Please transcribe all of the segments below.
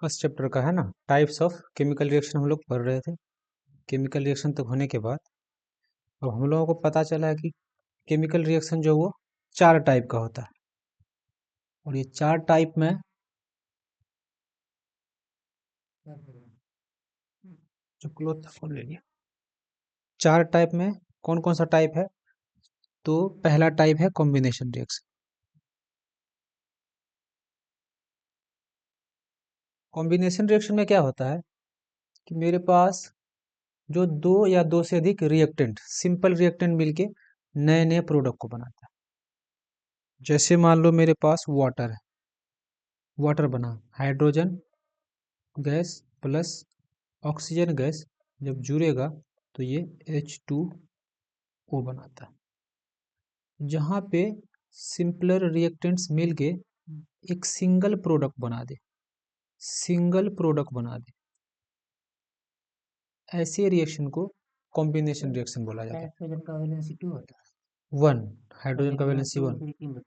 First chapter का है ना, टाइप्स ऑफ केमिकल रिएक्शन हम लोग पढ़ रहे थे। केमिकल रिएक्शन तक होने के बाद अब हम लोगों को पता चला है कि केमिकल रिएक्शन जो वो 4 टाइप का होता है। और ये 4 टाइप में जो क्लोथ था फोन ले लिया। 4 टाइप में कौन कौन सा टाइप है? तो पहला टाइप है कॉम्बिनेशन रिएक्शन। कॉम्बिनेशन रिएक्शन में क्या होता है कि मेरे पास जो 2 या 2 से अधिक रिएक्टेंट, सिंपल रिएक्टेंट मिलके नए नए प्रोडक्ट को बनाता है। जैसे मान लो मेरे पास वाटर है, वाटर बना, hydrogen gas plus oxygen gas जब जुड़ेगा तो ये H2O बनाता है। जहाँ पे सिंपलर रिएक्टेंट्स मिलके एक सिंगल प्रोडक्ट बना दे, सिंगल प्रोडक्ट बना दे, ऐसे रिएक्शन को कॉम्बिनेशन रिएक्शन बोला जाता है। हाइड्रोजन का वैलेंसी 2 होता है। 1, हाइड्रोजन का वैलेंसी 1।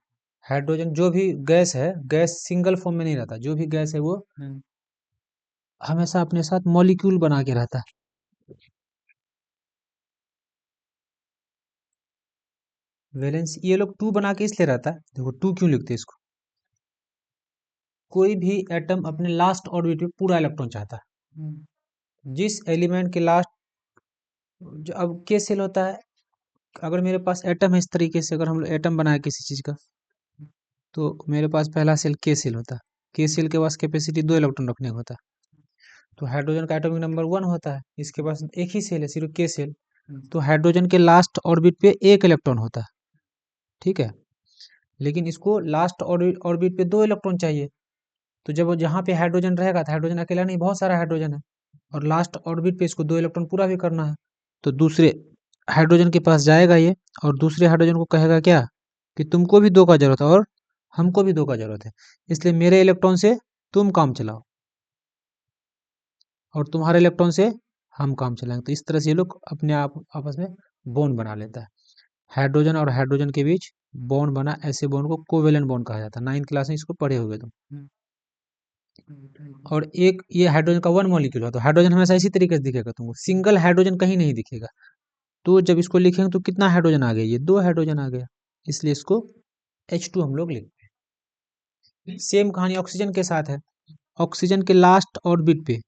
हाइड्रोजन जो भी गैस है, गैस सिंगल फॉर्म में नहीं रहता। जो भी गैस है वो हमेशा अपने साथ मॉलिक्यूल बना के रहता है। वैलेंस ये लोग 2 बना के इसलिए रहता है, देखो 2 क्यों लिखते हैं इसको। कोई भी एटम अपने लास्ट ऑर्बिट पे पूरा इलेक्ट्रॉन चाहता है। जिस एलिमेंट के लास्ट, अब के सेल होता है, अगर मेरे पास एटम है इस तरीके से, अगर हम लोग एटम बनाए किसी चीज का, तो मेरे पास पहला सेल के सेल होता है। के सेल के पास कैपेसिटी 2 इलेक्ट्रॉन रखने का होता है। तो हाइड्रोजन का एटॉमिक नंबर 1 होता है, इसके पास एक ही सेल है, सिर्फ के सेल। तो हाइड्रोजन के लास्ट ऑर्बिट पे 1 इलेक्ट्रॉन होता है, ठीक है। लेकिन इसको लास्ट ऑर्बिट पे 2 इलेक्ट्रॉन चाहिए। तो जब वो जहाँ पे हाइड्रोजन रहेगा, तो हाइड्रोजन अकेला नहीं, बहुत सारा हाइड्रोजन है, और लास्ट ऑर्बिट पे इसको 2 इलेक्ट्रॉन पूरा भी करना है। तो दूसरे हाइड्रोजन के पास जाएगा ये, और दूसरे हाइड्रोजन को कहेगा क्या कि तुमको भी 2 का जरूरत है और हमको भी 2 का जरूरत है, इसलिए मेरे इलेक्ट्रॉन से तुम काम चलाओ और तुम्हारे इलेक्ट्रॉन से हम काम चलाएंगे। तो इस तरह से ये लोग अपने आप आपस में बॉन्ड बना लेता है। हाइड्रोजन और हाइड्रोजन के बीच बॉन्ड बना, ऐसे बॉन्ड को कोवेलेंट बॉन्ड कहा जाता है। 9th क्लास में इसको पढ़े होगे तुम। और एक ये हाइड्रोजन का 1 मॉलिक्यूल है, तो हाइड्रोजन हमेशा इसी तरीके से दिखेगा तुमको, सिंगल हाइड्रोजन कहीं नहीं दिखेगा। तो जब इसको लिखेंगे तो कितना हाइड्रोजन आ गया, ये 2 हाइड्रोजन आ गया, इसलिए इसको H2 हम लोग लिखते हैं। सेम कहानी ऑक्सीजन के साथ है। ऑक्सीजन के लास्ट ऑर्बिट पे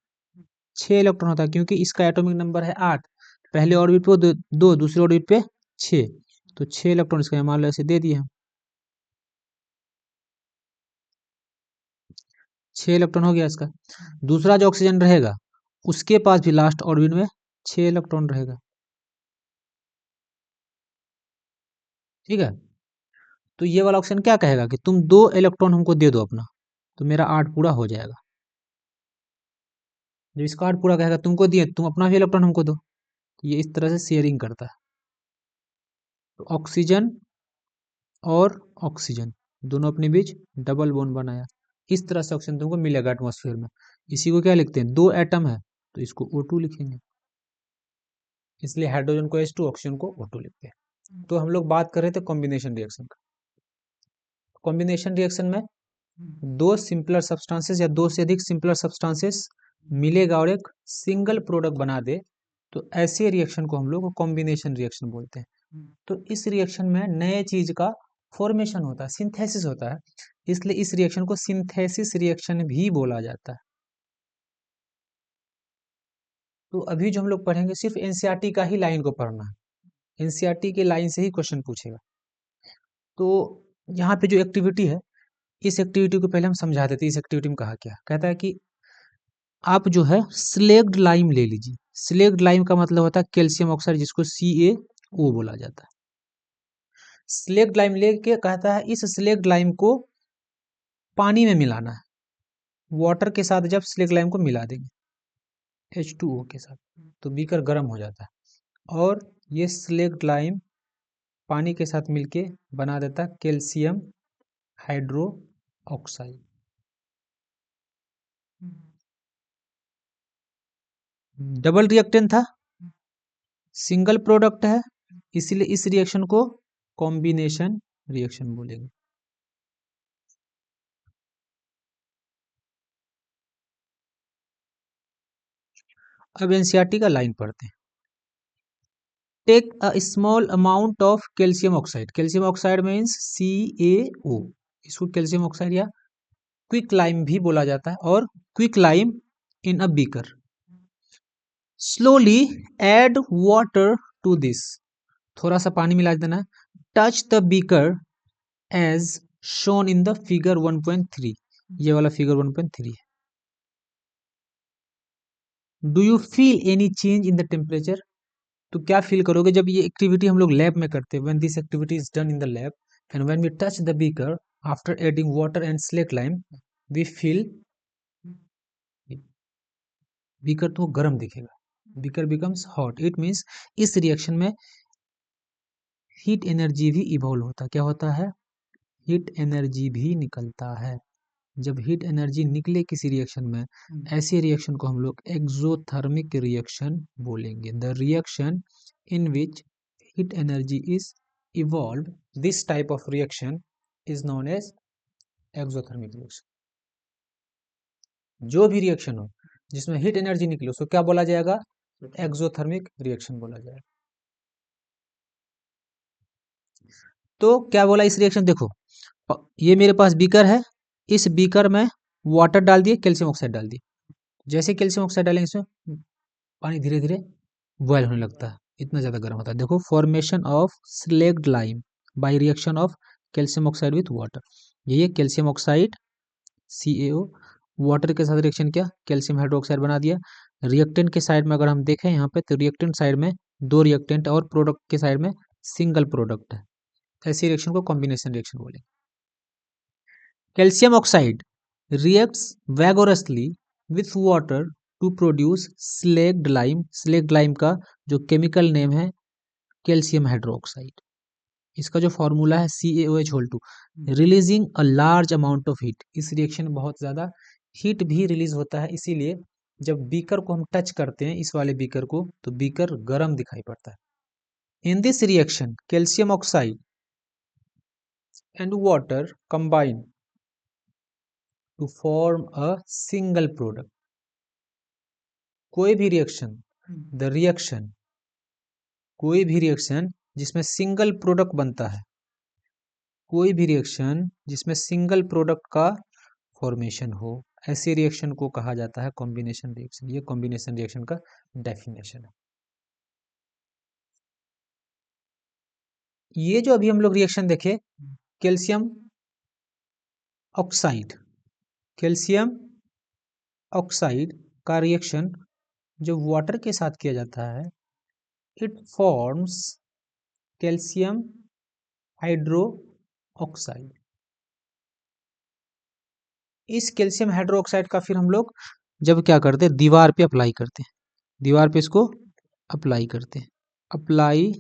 6 इलेक्ट्रॉन होता है, क्योंकि इसका एटॉमिक नंबर है 8। पहले ऑर्बिट पे 2, दूसरे ऑर्बिट पे 6, तो 6 इलेक्ट्रॉन इसका मान लो ऐसे दे दिए हम। 6 इलेक्ट्रॉन हो गया इसका। दूसरा जो ऑक्सीजन रहेगा उसके पास भी लास्ट ऑर्बिट में 6 इलेक्ट्रॉन रहेगा, ठीक है। तो ये वाला ऑप्शन क्या कहेगा कि तुम 2 इलेक्ट्रॉन हमको दे दो अपना, तो मेरा 8 पूरा हो जाएगा। जब इसका 8 पूरा कहेगा, तुमको दिए, तुम अपना भी इलेक्ट्रॉन हमको दो, तो ये इस तरह से शेयरिंग करता है। तो ऑक्सीजन और ऑक्सीजन दोनों अपने बीच डबल बॉन्ड बनाया, इस तरह से ऑक्सीजन तुमको मिलेगा एटमॉस्फेयर में। इसी को क्या लिखते हैं, 2 एटम है तो इसको O2 लिखेंगे, इसलिए हाइड्रोजन को H2, ऑक्सीजन को O2 लिखते हैं। तो हम लोग बात कर रहे थे कॉम्बिनेशन रिएक्शन का। कॉम्बिनेशन रिएक्शन में 2 सिंपलर सब्सटेंसेस या 2 से अधिक सिंपलर सब्सटेंसेस मिलेगा और एक सिंगल प्रोडक्ट बना दे, तो ऐसे रिएक्शन को हम लोग कॉम्बिनेशन रिएक्शन बोलते हैं। तो इस रिएक्शन में नए चीज का फॉर्मेशन होता है, सिंथेसिस होता है, इसलिए इस रिएक्शन को सिंथेसिस रिएक्शन भी बोला जाता है। तो अभी जो हम लोग पढ़ेंगे सिर्फ एनसीईआरटी का ही लाइन को पढ़ना है, एनसीईआरटी के लाइन से ही क्वेश्चन पूछेगा। तो यहाँ पे जो एक्टिविटी है, इस एक्टिविटी को पहले हम समझा देते हैं। इस एक्टिविटी में कहा क्या कहता है कि आप जो है स्लेग्ड लाइम ले लीजिए। स्लेग्ड लाइम का मतलब होता है कैल्शियम ऑक्साइड, जिसको CaO बोला जाता है। स्लेग्ड लाइम लेके कहता है इस स्लेग्ड लाइम को पानी में मिलाना है। वाटर के साथ जब स्लेग्ड लाइम को मिला देंगे H2O के साथ, तो बीकर गर्म हो जाता है और ये स्लेग्ड लाइम पानी के साथ मिलके बना देता है calcium hydro oxide. Double reactant था, सिंगल प्रोडक्ट है, इसलिए इस रिएक्शन को कॉम्बिनेशन रिएक्शन बोलेंगे। अब एनसीईआरटी का लाइन पढ़ते हैं। Take a small amount of calcium oxide, calcium oxide means CaO, इसको कैल्शियम ऑक्साइड या क्विक लाइम भी बोला जाता है, और quick lime in a beaker, slowly add water to this, थोड़ा सा पानी मिला देना, touch the beaker as shown in the figure 1.3, ये वाला फिगर 1.3 है। Do you feel any change in the temperature, तो क्या फील करोगे जब ये एक्टिविटी हम लोग लैब में करते हैं, when this activity is done in the lab and when we touch the beaker after adding water and slaked lime, we feel beaker तो गर्म दिखेगा, beaker becomes hot, it means इस रिएक्शन में हीट एनर्जी भी evolve होता है। क्या होता है? हीट एनर्जी भी निकलता है। जब हीट एनर्जी निकले किसी रिएक्शन में, ऐसे रिएक्शन को हम लोग एक्सोथर्मिक रिएक्शन बोलेंगे। The reaction in which heat energy is evolve, this type of reaction is known as exothermic reaction. जो भी रिएक्शन हो जिसमें हीट एनर्जी निकले उसको क्या बोला जाएगा? एक्सोथर्मिक रिएक्शन बोला जाएगा। तो क्या बोला इस रिएक्शन, देखो ये मेरे पास बीकर है, इस बीकर में वाटर डाल दिए, कैल्शियम ऑक्साइड डाल दिए, जैसे कैल्शियम ऑक्साइड डालेंगे इसमें पानी धीरे धीरे बॉयल होने लगता है, इतना ज़्यादा गर्म होता है। देखो formation of slaked lime by reaction of calcium oxide with water, ये कैल्शियम ऑक्साइड CaO वाटर के साथ रिएक्शन किया, कैल्शियम हाइड्रोक्साइड बना दिया। रिएक्टेंट के साइड में अगर हम देखें यहाँ पे, तो रिएक्टेंट साइड में दो रिएक्टेंट और प्रोडक्ट के साइड में सिंगल प्रोडक्ट है, ऐसी रिएक्शन को कॉम्बिनेशन रिएक्शन बोलेंगे। Calcium oxide reacts vigorously with water to produce slaked lime, slaked lime का जो केमिकल नेम है कैल्शियम हाइड्रोक्साइड, इसका जो फॉर्मूला है CaOH2, releasing a large amount of heat, इस रिएक्शन में बहुत ज़्यादा हीट भी रिलीज होता है, इसीलिए जब बीकर को हम टच करते हैं, इस वाले बीकर को, तो बीकर गर्म दिखाई पड़ता है। In this reaction calcium oxide and water combine to form a single product. कोई भी रिएक्शन, द रिएक्शन, कोई भी रिएक्शन जिसमें सिंगल प्रोडक्ट बनता है, कोई भी रिएक्शन जिसमें सिंगल प्रोडक्ट का फॉर्मेशन हो, ऐसे रिएक्शन को कहा जाता है कॉम्बिनेशन रिएक्शन। ये कॉम्बिनेशन रिएक्शन का डेफिनेशन है। ये जो अभी हम लोग रिएक्शन देखे, कैल्शियम ऑक्साइड, कैल्शियम ऑक्साइड का रिएक्शन जो वाटर के साथ किया जाता है, it forms calcium hydro oxide. इस कैल्शियम हाइड्रोक्साइड का फिर हम लोग जब क्या करते हैं, दीवार पे अप्लाई करते हैं, दीवार पे इसको अप्लाई करते हैं, apply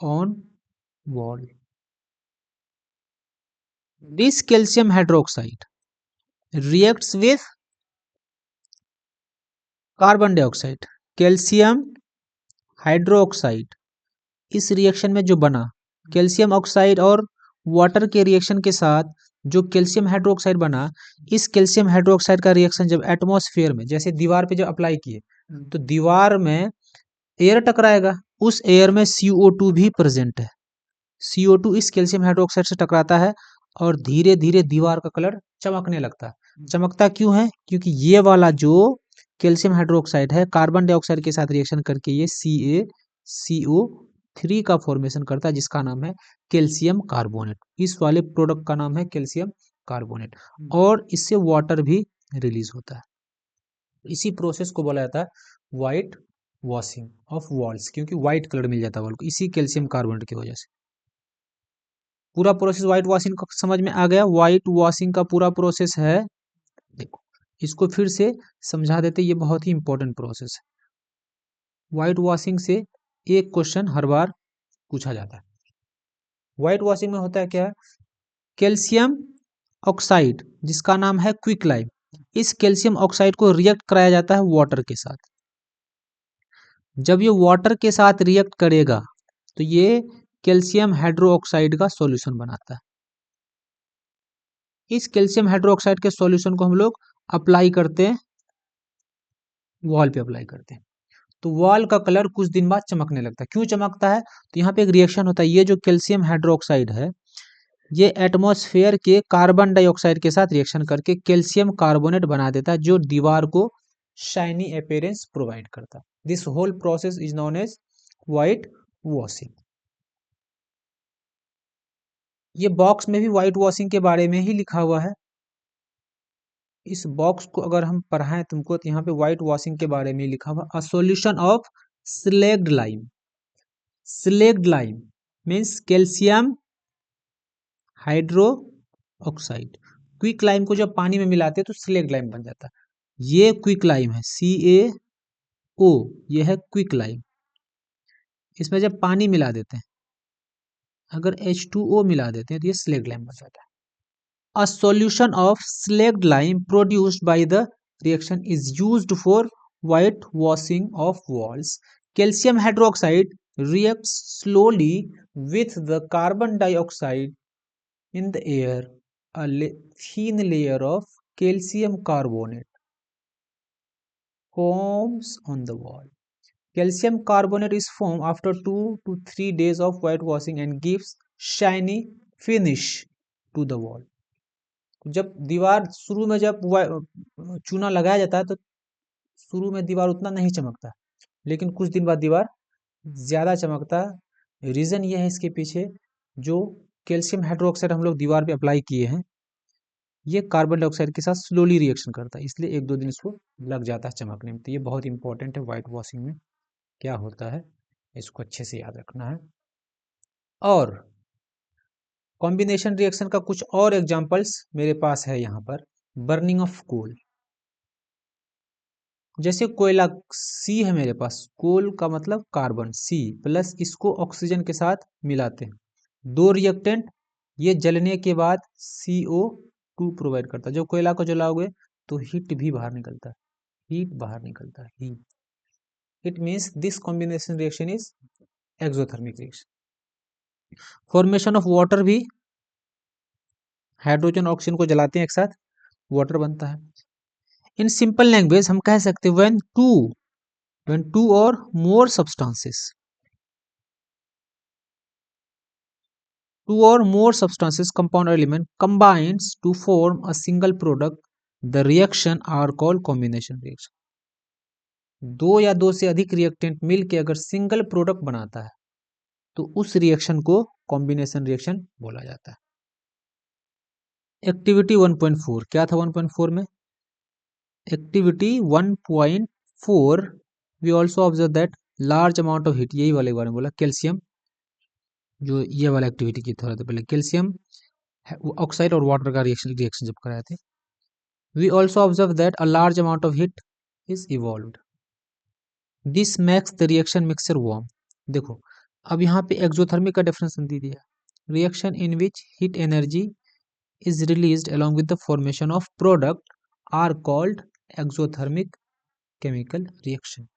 on wall. This calcium hydroxide reacts with carbon dioxide, calcium hydroxide इस रिएक्शन में जो बना, कैल्शियम ऑक्साइड और वाटर के रिएक्शन के साथ जो कैल्शियम हाइड्रोक्साइड बना, इस कैल्शियम हाइड्रोक्साइड का रिएक्शन जब एटमॉस्फेयर में, जैसे दीवार पे जब अप्लाई किए, तो दीवार में एयर टकराएगा, उस एयर में CO2 भी प्रेजेंट है। CO2 इस कैल्शियम हाइड्रोक्साइड से टकराता है और धीरे धीरे दीवार का कलर चमकने लगता है। चमकता क्यों है? क्योंकि ये वाला जो कैल्शियम हाइड्रोक्साइड है, कार्बन डाइऑक्साइड के साथ रिएक्शन करके ये CaCO3 का फॉर्मेशन करता है, जिसका नाम है कैल्शियम कार्बोनेट। इस वाले प्रोडक्ट का नाम है कैल्शियम कार्बोनेट, और इससे वाटर भी रिलीज होता है। इसी प्रोसेस को बोला जाता है व्हाइट वॉशिंग ऑफ वॉल्स, क्योंकि व्हाइट कलर मिल जाता है वॉल को इसी कैल्शियम कार्बोनेट की वजह से। पूरा प्रोसेस व्हाइट वॉशिंग का समझ में आ गया? व्हाइट वॉशिंग का पूरा प्रोसेस है, देखो इसको फिर से समझा देते, ये बहुत ही इंपॉर्टेंट प्रोसेस है। व्हाइट वॉशिंग से एक क्वेश्चन हर बार पूछा जाता है। व्हाइट वॉशिंग में होता है क्या? कैल्शियम ऑक्साइड जिसका नाम है क्विक लाइम, इस कैल्शियम ऑक्साइड को रिएक्ट कराया जाता है वाटर के साथ। जब ये वाटर के साथ रिएक्ट करेगा तो ये कैल्शियम हाइड्रोक्साइड का सॉल्यूशन बनाता है। इस कैल्शियम हाइड्रोक्साइड के सॉल्यूशन को हम लोग अप्लाई करते हैं वॉल पे अप्लाई करते हैं तो वॉल का कलर कुछ दिन बाद चमकने लगता है। क्यों चमकता है? तो यहाँ पे एक रिएक्शन होता है। ये जो कैल्शियम हाइड्रोक्साइड है ये एटमॉस्फेयर के कार्बन डाइऑक्साइड के साथ रिएक्शन करके कैल्शियम कार्बोनेट बना देता है जो दीवार को शाइनी अपीयरेंस प्रोवाइड करता है। This whole process is known as white washing. ये बॉक्स में भी व्हाइट वॉशिंग के बारे में ही लिखा हुआ है। इस बॉक्स को अगर हम पढ़ाएं तुमको तो यहाँ पे व्हाइट वॉशिंग के बारे में लिखा हुआ, a solution of slaked lime. Slaked lime means calcium hydroxide. Quick lime को जब पानी में मिलाते हैं तो स्लेग्ड लाइम बन जाता है। ये क्विक लाइम है CaO, ये है क्विक लाइम। इसमें जब पानी मिला देते हैं, अगर H2O मिला देते हैं तो ये स्लेग्ड लाइम बन जाता है। A solution of slacked lime produced by the reaction is used for whitewashing of walls. Calcium hydroxide reacts slowly with the carbon dioxide in the air. A thin layer of calcium carbonate forms on the wall. Calcium carbonate is formed after 2 to 3 days of whitewashing and gives shiny finish to the wall. जब दीवार शुरू में जब चूना लगाया जाता है तो शुरू में दीवार उतना नहीं चमकता, लेकिन कुछ दिन बाद दीवार ज़्यादा चमकता है। रीज़न ये है इसके पीछे, जो कैल्शियम हाइड्रोक्साइड हम लोग दीवार पे अप्लाई किए हैं ये कार्बन डाइऑक्साइड के साथ स्लोली रिएक्शन करता है, इसलिए 1-2 दिन इसको लग जाता है चमकने में। तो ये बहुत इंपॉर्टेंट है वाइट वॉशिंग में क्या होता है, इसको अच्छे से याद रखना है। और कॉम्बिनेशन रिएक्शन का कुछ और एग्जांपल्स मेरे पास है यहाँ पर। बर्निंग ऑफ कोल, जैसे कोयला सी है मेरे पास, कोल का मतलब कार्बन सी प्लस, इसको ऑक्सीजन के साथ मिलाते हैं, 2 रिएक्टेंट, ये जलने के बाद CO2 प्रोवाइड करता है। जब कोयला को जलाओगे तो हीट भी बाहर निकलता है, हीट बाहर निकलता है, heat. It means this combination reaction is exothermic reaction. Formation of water भी, हाइड्रोजन ऑक्सीजन को जलाते हैं एक साथ, वाटर बनता है। इन सिंपल लैंग्वेज हम कह सकते हैं when two or more substances compound element combines to form a single product, the reaction are called combination reaction. 2 या 2 से अधिक रिएक्टेंट मिलके अगर सिंगल प्रोडक्ट बनाता है तो उस रिएक्शन को कॉम्बिनेशन रिएक्शन बोला जाता है। एक्टिविटी 1.4 क्या था 1.4 में? Activity 1.4 we also observe that large amount of heat, यही वाले बारे में बोला, कैल्शियम, जो ये वाला एक्टिविटी की थोड़ा देर पहले, कैल्शियम ऑक्साइड और वाटर का रिएक्शन जब कराए थे। We also observe that a large amount of heat is evolved, this makes the reaction mixture warm. देखो अब यहाँ पे एक्सोथर्मिक का डेफिनेशन दे दिया, reaction in which heat energy is released along with the formation of product are called exothermic chemical reaction।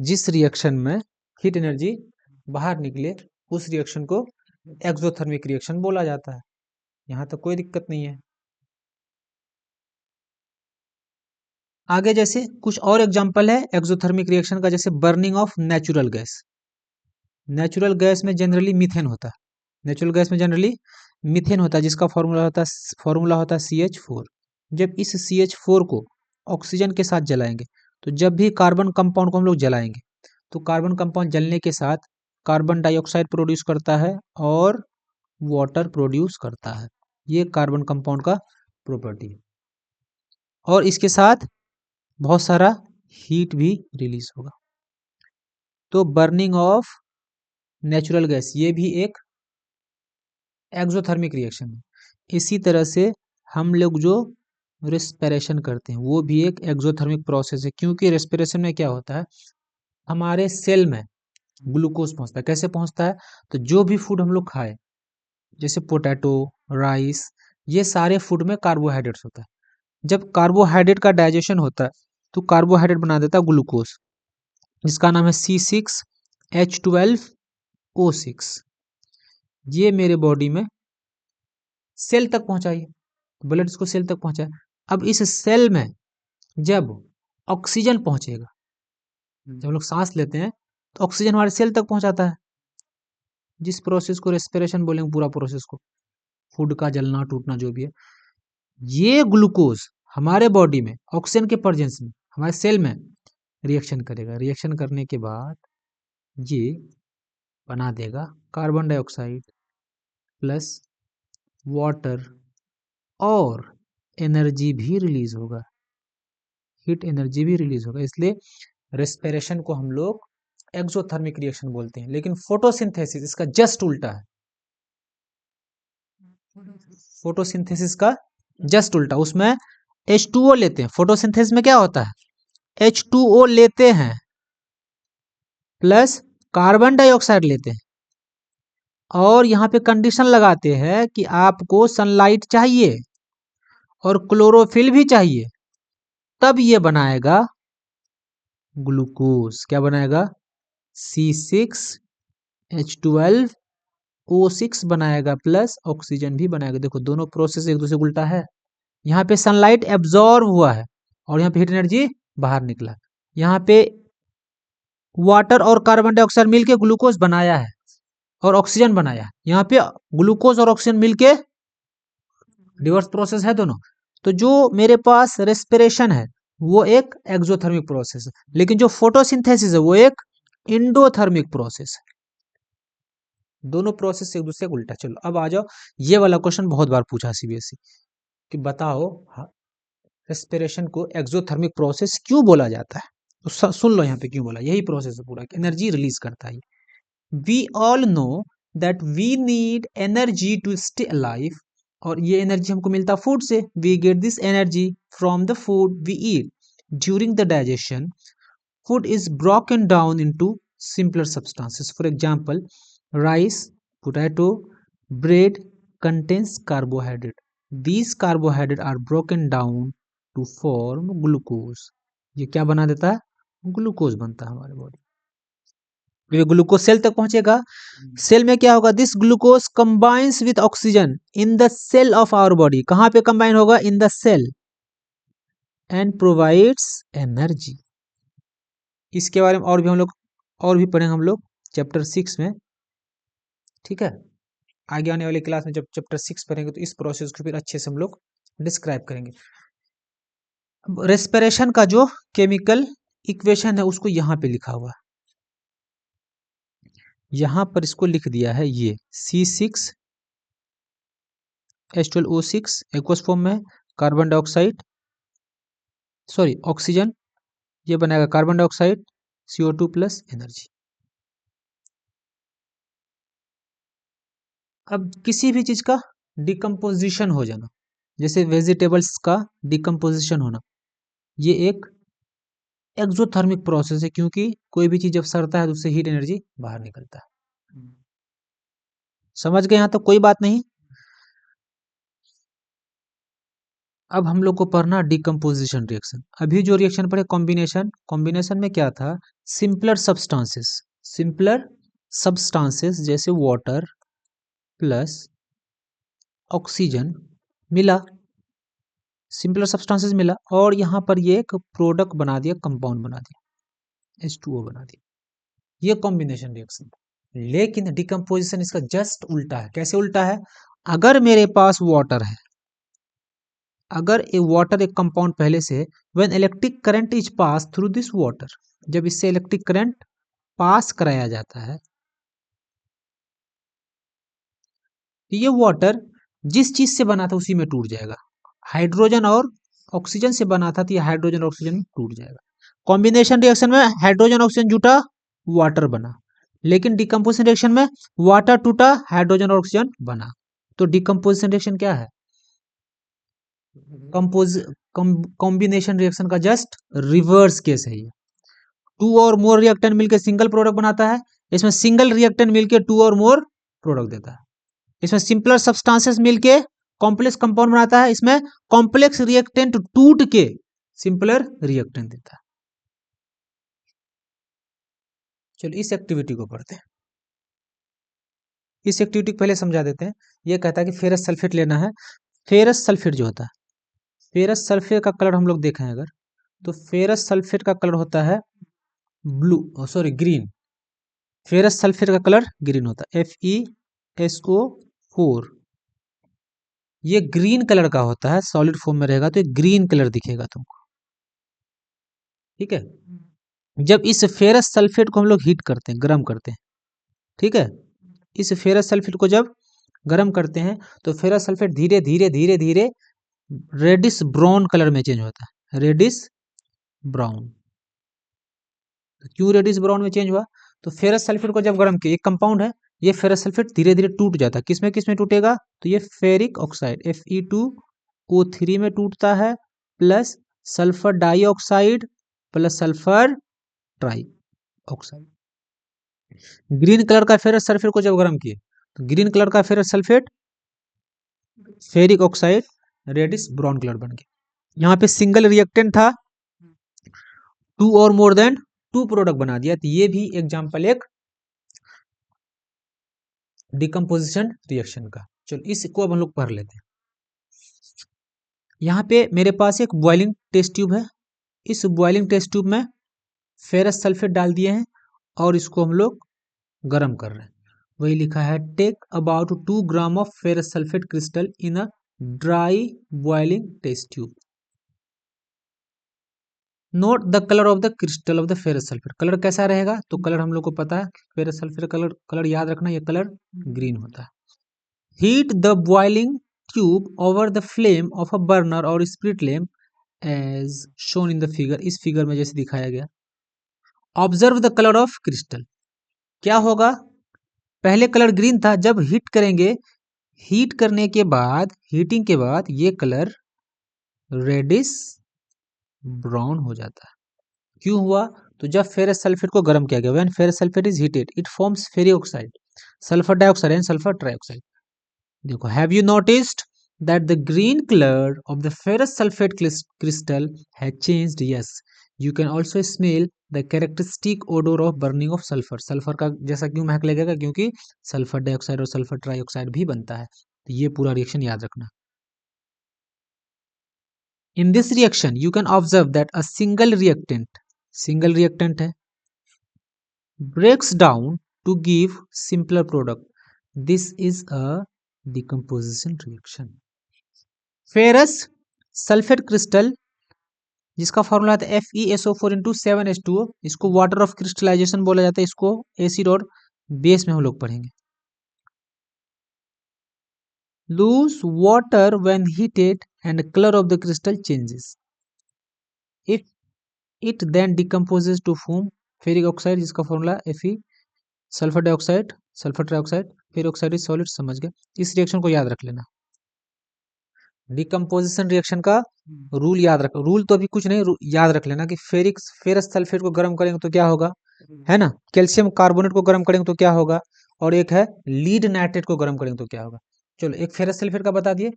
जिस reaction में heat energy बाहर निकले उस रिएक्शन को एक्सोथर्मिक रिएक्शन बोला जाता है। यहाँ तक कोई दिक्कत नहीं है। आगे जैसे कुछ और एग्जांपल है एक्सोथर्मिक रिएक्शन का, जैसे burning of natural gas. Natural gas में जनरली मीथेन होता है, नेचुरल गैस में जनरली मीथेन होता है, जिसका फॉर्मूला होता है CH4। जब इस CH4 को ऑक्सीजन के साथ जलाएंगे तो जब भी कार्बन कंपाउंड को हम लोग जलाएंगे तो कार्बन कंपाउंड जलने के साथ कार्बन डाइऑक्साइड प्रोड्यूस करता है और वाटर प्रोड्यूस करता है। ये कार्बन कंपाउंड का प्रॉपर्टी है, और इसके साथ बहुत सारा हीट भी रिलीज होगा। तो बर्निंग ऑफ नेचुरल गैस ये भी एक एक्सोथर्मिक रिएक्शन है। इसी तरह से हम लोग जो रेस्पिरेशन करते हैं वो भी एक एक्सोथर्मिक प्रोसेस है, क्योंकि रेस्पिरेशन में क्या होता है, हमारे सेल में ग्लूकोज पहुंचता है। कैसे पहुंचता है? तो जो भी फूड हम लोग खाए, जैसे पोटैटो, राइस, ये सारे फूड में कार्बोहाइड्रेट्स होता है। जब कार्बोहाइड्रेट का डाइजेशन होता है तो कार्बोहाइड्रेट बना देता है ग्लूकोज, जिसका नाम है C6H12O6। ये मेरे बॉडी में सेल तक पहुंचाइए, ब्लड इसको सेल तक पहुंचाए। अब इस सेल में जब ऑक्सीजन पहुंचेगा। जब हम लोग सांस लेते हैं तो ऑक्सीजन हमारे सेल तक पहुंचाता है, जिस प्रोसेस को रेस्पिरेशन बोलेंगे, पूरा प्रोसेस को, फूड का जलना टूटना जो भी है। ये ग्लूकोज हमारे बॉडी में ऑक्सीजन के प्रेजेंस में हमारे सेल में रिएक्शन करेगा। रिएक्शन करने के बाद ये बना देगा कार्बन डाइऑक्साइड प्लस वाटर, और एनर्जी भी रिलीज होगा, हीट एनर्जी भी रिलीज होगा। इसलिए रेस्पिरेशन को हम लोग एक्सोथर्मिक रिएक्शन बोलते हैं। लेकिन फोटोसिंथेसिस इसका जस्ट उल्टा है। फोटोसिंथेसिस का जस्ट उल्टा, उसमें H2O लेते हैं। फोटोसिंथेसिस में क्या होता है, H2O लेते हैं प्लस कार्बन डाइऑक्साइड लेते हैं, और यहाँ पे कंडीशन लगाते हैं कि आपको सनलाइट चाहिए और क्लोरोफिल भी चाहिए, तब ये बनाएगा ग्लूकोज। क्या बनाएगा, C6H12O6 बनाएगा प्लस ऑक्सीजन भी बनाएगा। देखो दोनों प्रोसेस एक दूसरे को उल्टा है। यहाँ पे सनलाइट एब्जॉर्ब हुआ है और यहाँ पे हीट एनर्जी बाहर निकला। यहाँ पे वाटर और कार्बन डाइऑक्साइड मिलके ग्लूकोज बनाया है और ऑक्सीजन बनाया है। यहाँ पे ग्लूकोज और ऑक्सीजन मिलके रिवर्स प्रोसेस है दोनों। तो जो मेरे पास रेस्पिरेशन है वो एक एक्सोथर्मिक प्रोसेस है, लेकिन जो फोटोसिंथेसिस है वो एक इंडोथर्मिक प्रोसेस है। दोनों प्रोसेस एक दूसरे को उल्टा। चलो अब आ जाओ, ये वाला क्वेश्चन बहुत बार पूछा सीबीएसई कि बताओ रेस्पिरेशन को एक्सोथर्मिक प्रोसेस क्यों बोला जाता है। तो सुन लो यहाँ पे क्यों बोला, यही प्रोसेस है पूरा, एनर्जी रिलीज करता है। We all know that we need energy to stay alive, और ये एनर्जी हमको मिलता है फूड से। We get this energy from the food we eat. During the digestion food is broken down into simpler substances. For example, rice, potato, bread contains carbohydrate. These carbohydrates are broken down to form glucose. ये क्या बना देता है, glucose बनता है हमारे body. ये glucose cell तक पहुंचेगा। सेल में क्या होगा, this glucose combines with oxygen in the cell of our body. कहां पे कंबाइन होगा, in the cell, and provides energy. इसके बारे में और भी हम लोग और भी पढ़ेंगे हम लोग चैप्टर 6 में, ठीक है। आगे आने वाली क्लास में जब चैप्टर 6 पढ़ेंगे तो इस प्रोसेस को फिर अच्छे से हम लोग डिस्क्राइब करेंगे। रेस्पिरेशन का जो केमिकल इक्वेशन है उसको यहाँ पे लिखा हुआ है, यहाँ पर इसको लिख दिया है। ये C6H12O6 एक्वस फॉर्म में, कार्बन डाइऑक्साइड सॉरी ऑक्सीजन, ये बनाएगा carbon dioxide CO2 plus energy. अब किसी भी चीज का डिकम्पोजिशन हो जाना, जैसे वेजिटेबल्स का डिकम्पोजिशन होना, ये एक एक्सोथर्मिक प्रोसेस है, क्योंकि कोई भी चीज जब सड़ता है तो उससे हीट एनर्जी बाहर निकलता है। समझ गए, यहां तो कोई बात नहीं। अब हम लोग को पढ़ना डिकम्पोजिशन रिएक्शन। अभी जो रिएक्शन पढ़े कॉम्बिनेशन, कॉम्बिनेशन में क्या था, सिंपलर सब्सटेंसेस, सिंपलर सब्सटेंसेस जैसे वाटर प्लस ऑक्सीजन मिला, सिंपलर सब्सटेंसेस मिला, और यहाँ पर ये एक प्रोडक्ट बना दिया, कंपाउंड बना दिया, H2O बना दिया। ये कॉम्बिनेशन रिएक्शन। लेकिन डिकम्पोजिशन इसका जस्ट उल्टा है। कैसे उल्टा है, अगर मेरे पास वाटर है, अगर ए वाटर एक कंपाउंड पहले से, when electric current is pass through this water, जब इससे इलेक्ट्रिक करंट पास कराया जाता है, तो ये वाटर जिस चीज से बना था उसी में टूट जाएगा। हाइड्रोजन और ऑक्सीजन से बना था तो ये हाइड्रोजन और ऑक्सीजन में टूट जाएगा। कॉम्बिनेशन रिएक्शन में हाइड्रोजन ऑक्सीजन जुटा, वाटर बना, लेकिन डिकम्पोजिशन रिएक्शन में वाटर टूटा, हाइड्रोजन और ऑक्सीजन बना। तो डिकम्पोजिशन रिएक्शन क्या है, कॉम्बिनेशन रिएक्शन का जस्ट रिवर्स केस है ये। टू और मोर रिएक्टेंट मिलकर सिंगल प्रोडक्ट बनाता है, इसमें सिंगल रिएक्टेंट मिलकर टू और मोर प्रोडक्ट देता है। इसमें सिंपलर सब्सटेंसेस मिलके कॉम्प्लेक्स कंपाउंड बनाता है, इसमें कॉम्प्लेक्स रिएक्टेंट टूट के सिंपलर रिएक्टेंट देता है। चलो इस एक्टिविटी को पढ़ते हैं। इस एक्टिविटी को पहले समझा देते हैं। यह कहता है कि फेरस सल्फेट लेना है। फेरस सल्फेट जो होता है, फेरस सल्फेट का कलर हम लोग देखें अगर, तो फेरस सल्फेट का कलर होता है blue, sorry green. Ferrous sulphate का कलर ग्रीन होता है, FeSO4। ये ग्रीन कलर का होता है, सॉलिड फॉर्म में रहेगा तो ये ग्रीन कलर दिखेगा तुमको, ठीक है। जब इस फेरस सल्फेट को हम लोग हीट करते हैं, गर्म करते हैं, ठीक है, इस फेरस सल्फेट को जब गर्म करते हैं तो फेरस सल्फेट धीरे धीरे धीरे धीरे रेडिश ब्राउन कलर में चेंज होता है, रेडिश ब्राउन। क्यों रेडिश ब्राउन में चेंज हुआ? तो फेरस सल्फेट को जब गर्म किया, एक कंपाउंड है, ये फेरस सल्फेट धीरे धीरे टूट जाता है, किसमें टूटेगा? तो ये फेरिक ऑक्साइड Fe2O3 में टूटता है, plus sulphur dioxide plus sulphur trioxide. Green colour का फेरस सल्फेट को जब गर्म किए तो ग्रीन कलर का ferrous sulphate ferric oxide reddish brown colour बन गया। यहाँ पे सिंगल रिएक्टेंट था, टू और मोर देन टू प्रोडक्ट बना दिया, तो ये भी एग्जांपल एक डिकम्पोजिशन रिएक्शन का। चलो इसको अब हम लोग पढ़ लेते हैं। यहाँ पे मेरे पास एक बॉइलिंग टेस्ट ट्यूब है, इस बॉइलिंग टेस्ट ट्यूब में फेरस सल्फेट डाल दिए हैं और इसको हम लोग गर्म कर रहे हैं। वही लिखा है, take about 2 gram of ferrous sulphate crystal in a dry boiling test tube. Note the colour of the crystal of the ferrous sulphate. Colour कैसा रहेगा? तो कलर हम लोग को पता है, फेरस सल्फेट कलर याद रखना, ये कलर ग्रीन होता है। Heat the boiling tube over the flame of a burner और spirit lamp as shown in the figure. इस फिगर में जैसे दिखाया गया। Observe the colour of crystal. क्या होगा? पहले कलर ग्रीन था, जब हीट करेंगे, हीट करने के बाद, हीटिंग के बाद ये कलर रेडिश ब्राउन हो जाता है। क्यों हुआ? तो जब फेरस सल्फेट को गर्म किया गया, when ferrous sulphate is heated it forms ferric oxide, sulphur dioxide and sulphur trioxide. देखो, have you noticed that the green colour of the ferrous sulphate crystal has changed? Yes, you can also smell the characteristic odour of burning of sulphur. Sulphur का जैसा क्यों महक लगेगा? क्योंकि sulphur dioxide और sulphur trioxide भी बनता है। तो ये पूरा रिएक्शन याद रखना। In this reaction, you can observe that a single reactant है, breaks down to give simpler product. This is a decomposition reaction. Ferrous sulphate crystal जिसका फॉर्मूला था FeSO4 इंटू 7H2O, इसको वाटर ऑफ क्रिस्टलाइजेशन बोला जाता है, इसको acid और base में हम लोग पढ़ेंगे। Lose water when heated and colour of the crystal changes. If it then decomposes to form ferric oxide जिसका formula Fe, sulphur dioxide, sulphur trioxide, ferric oxide is solid. समझ गए? इस रिएक्शन को याद रख लेना। डिकम्पोजिशन रिएक्शन का rule याद रख, रूल तो अभी कुछ नहीं, याद रख लेना कि फेरस सल्फेट को गर्म करेंगे तो क्या होगा, है ना। कैल्शियम कार्बोनेट को गर्म करेंगे तो क्या होगा, और एक है लीड नाइट्रेट को गर्म करेंगे तो क्या होगा। चलो, एक फेरस सल्फेट का बता दिए,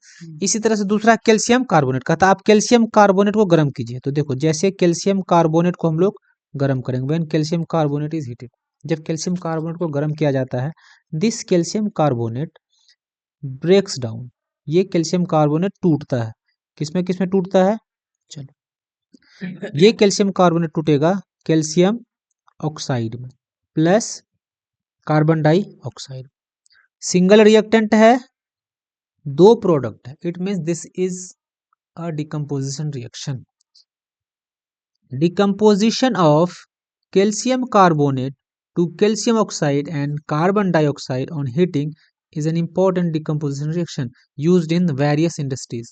इसी तरह से दूसरा कैल्शियम कार्बोनेट का था। आप कैल्शियम कार्बोनेट को गर्म कीजिए, तो देखो जैसे कैल्शियम कार्बोनेट को हम लोग गर्म करेंगे, when calcium carbonate is heated, जब कैल्शियम कार्बोनेट को गर्म किया जाता है, this calcium carbonate breaks down, ये कैल्शियम कार्बोनेट टूटता है। किसमें किसमें टूटता है? चलो, ये कैल्शियम कार्बोनेट टूटेगा कैल्शियम ऑक्साइड में plus carbon dioxide. Single reactant है, दो प्रोडक्ट है, it means this is a decomposition reaction. Decomposition of calcium carbonate to calcium oxide and carbon dioxide on heating is an important decomposition reaction used in various industries.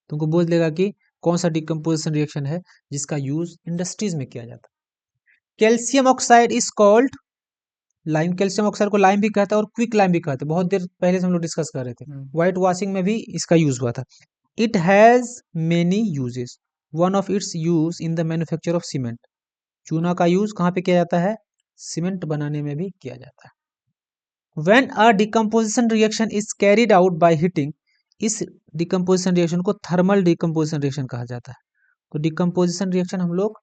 तुमको बोल देगा कि कौन सा decomposition reaction है जिसका use industries में किया जाता है। Calcium oxide is called lime, calcium oxide को लाइम भी कहता है और क्विक लाइम भी कहते हैं, बहुत देर पहले से हम लोग डिस्कस कर रहे थे। व्हाइट वॉशिंग में भी इसका यूज हुआ था। It has many uses, one of its use in the manufacture of cement. चूना का यूज कहाँ पे किया जाता है? सीमेंट बनाने में भी किया जाता है। When a decomposition reaction is carried out by heating, इस decomposition reaction को thermal decomposition reaction कहा जाता है। तो decomposition reaction हम लोग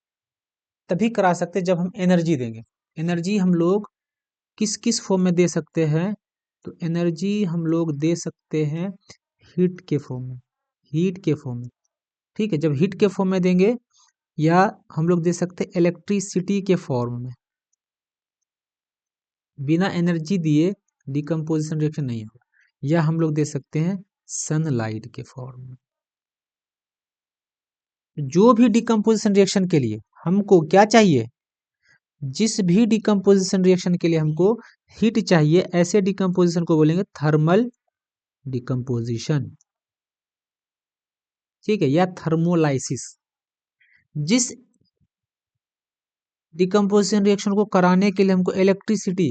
तभी करा सकते हैं जब हम एनर्जी देंगे। एनर्जी हम लोग किस किस फॉर्म में दे सकते हैं? तो एनर्जी हम लोग दे सकते हैं हीट के फॉर्म में, हीट के फॉर्म में, ठीक है। जब हीट के फॉर्म में देंगे या हम लोग दे सकते हैं इलेक्ट्रिसिटी के फॉर्म में। बिना एनर्जी दिए डिकम्पोजिशन रिएक्शन नहीं होगा। या हम लोग दे सकते हैं सनलाइट के फॉर्म में। जो भी डिकम्पोजिशन रिएक्शन के लिए हमको क्या चाहिए, जिस भी डिकम्पोजिशन रिएक्शन के लिए हमको हीट चाहिए, ऐसे डिकम्पोजिशन को बोलेंगे थर्मल डिकम्पोजिशन, ठीक है, या थर्मोलाइसिस। जिस डिकम्पोजिशन रिएक्शन को कराने के लिए हमको इलेक्ट्रिसिटी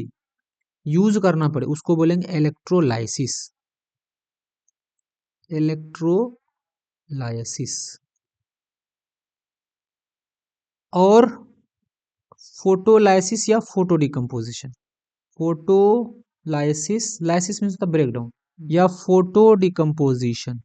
यूज करना पड़े उसको बोलेंगे इलेक्ट्रोलाइसिस। इलेक्ट्रोलाइसिस। और फोटोलाइसिस या photo decomposition. Photolysis, lysis means the breakdown, या फोटो डिकम्पोजिशन।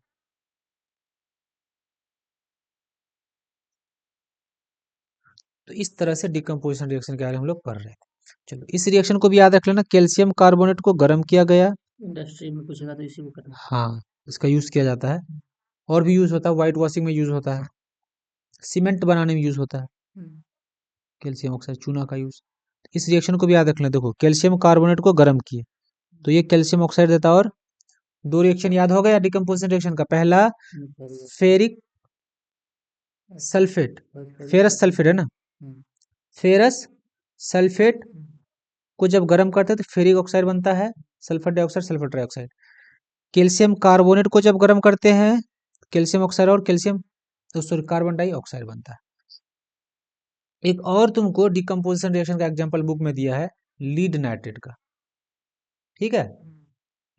तो इस तरह से डिकम्पोजिशन रिएक्शन के बारे में हम लोग पढ़ रहे थे। चलो इस रिएक्शन को भी याद रख लेना। कैल्शियम कार्बोनेट को गर्म किया गया, इंडस्ट्री में पूछेगा तो इसी को करना। हाँ, इसका यूज किया जाता है। और भी यूज होता है, व्हाइट वॉशिंग में यूज होता है, सीमेंट बनाने में यूज होता है कैल्शियम ऑक्साइड, चूना का यूज। इस रिएक्शन को भी याद रख लें। देखो कैल्शियम कार्बोनेट को गर्म किए तो ये कैल्शियम ऑक्साइड देता है। और दो रिएक्शन याद हो गया डिकम्पोजिशन रिएक्शन का। पहला फेरिक सल्फेट, फेरस सल्फेट है ना, फेरस सल्फेट को जब गर्म करते हैं तो फेरिक ऑक्साइड बनता है, sulphur dioxide, sulphur trioxide. Calcium carbonate को जब गर्म करते हैं, कैल्शियम ऑक्साइड और कैल्शियम, तो सॉरी कार्बन डाइऑक्साइड बनता है। एक और तुमको डिकम्पोजिशन रिएक्शन का एग्जांपल बुक में दिया है, लीड नाइट्रेट का, ठीक है।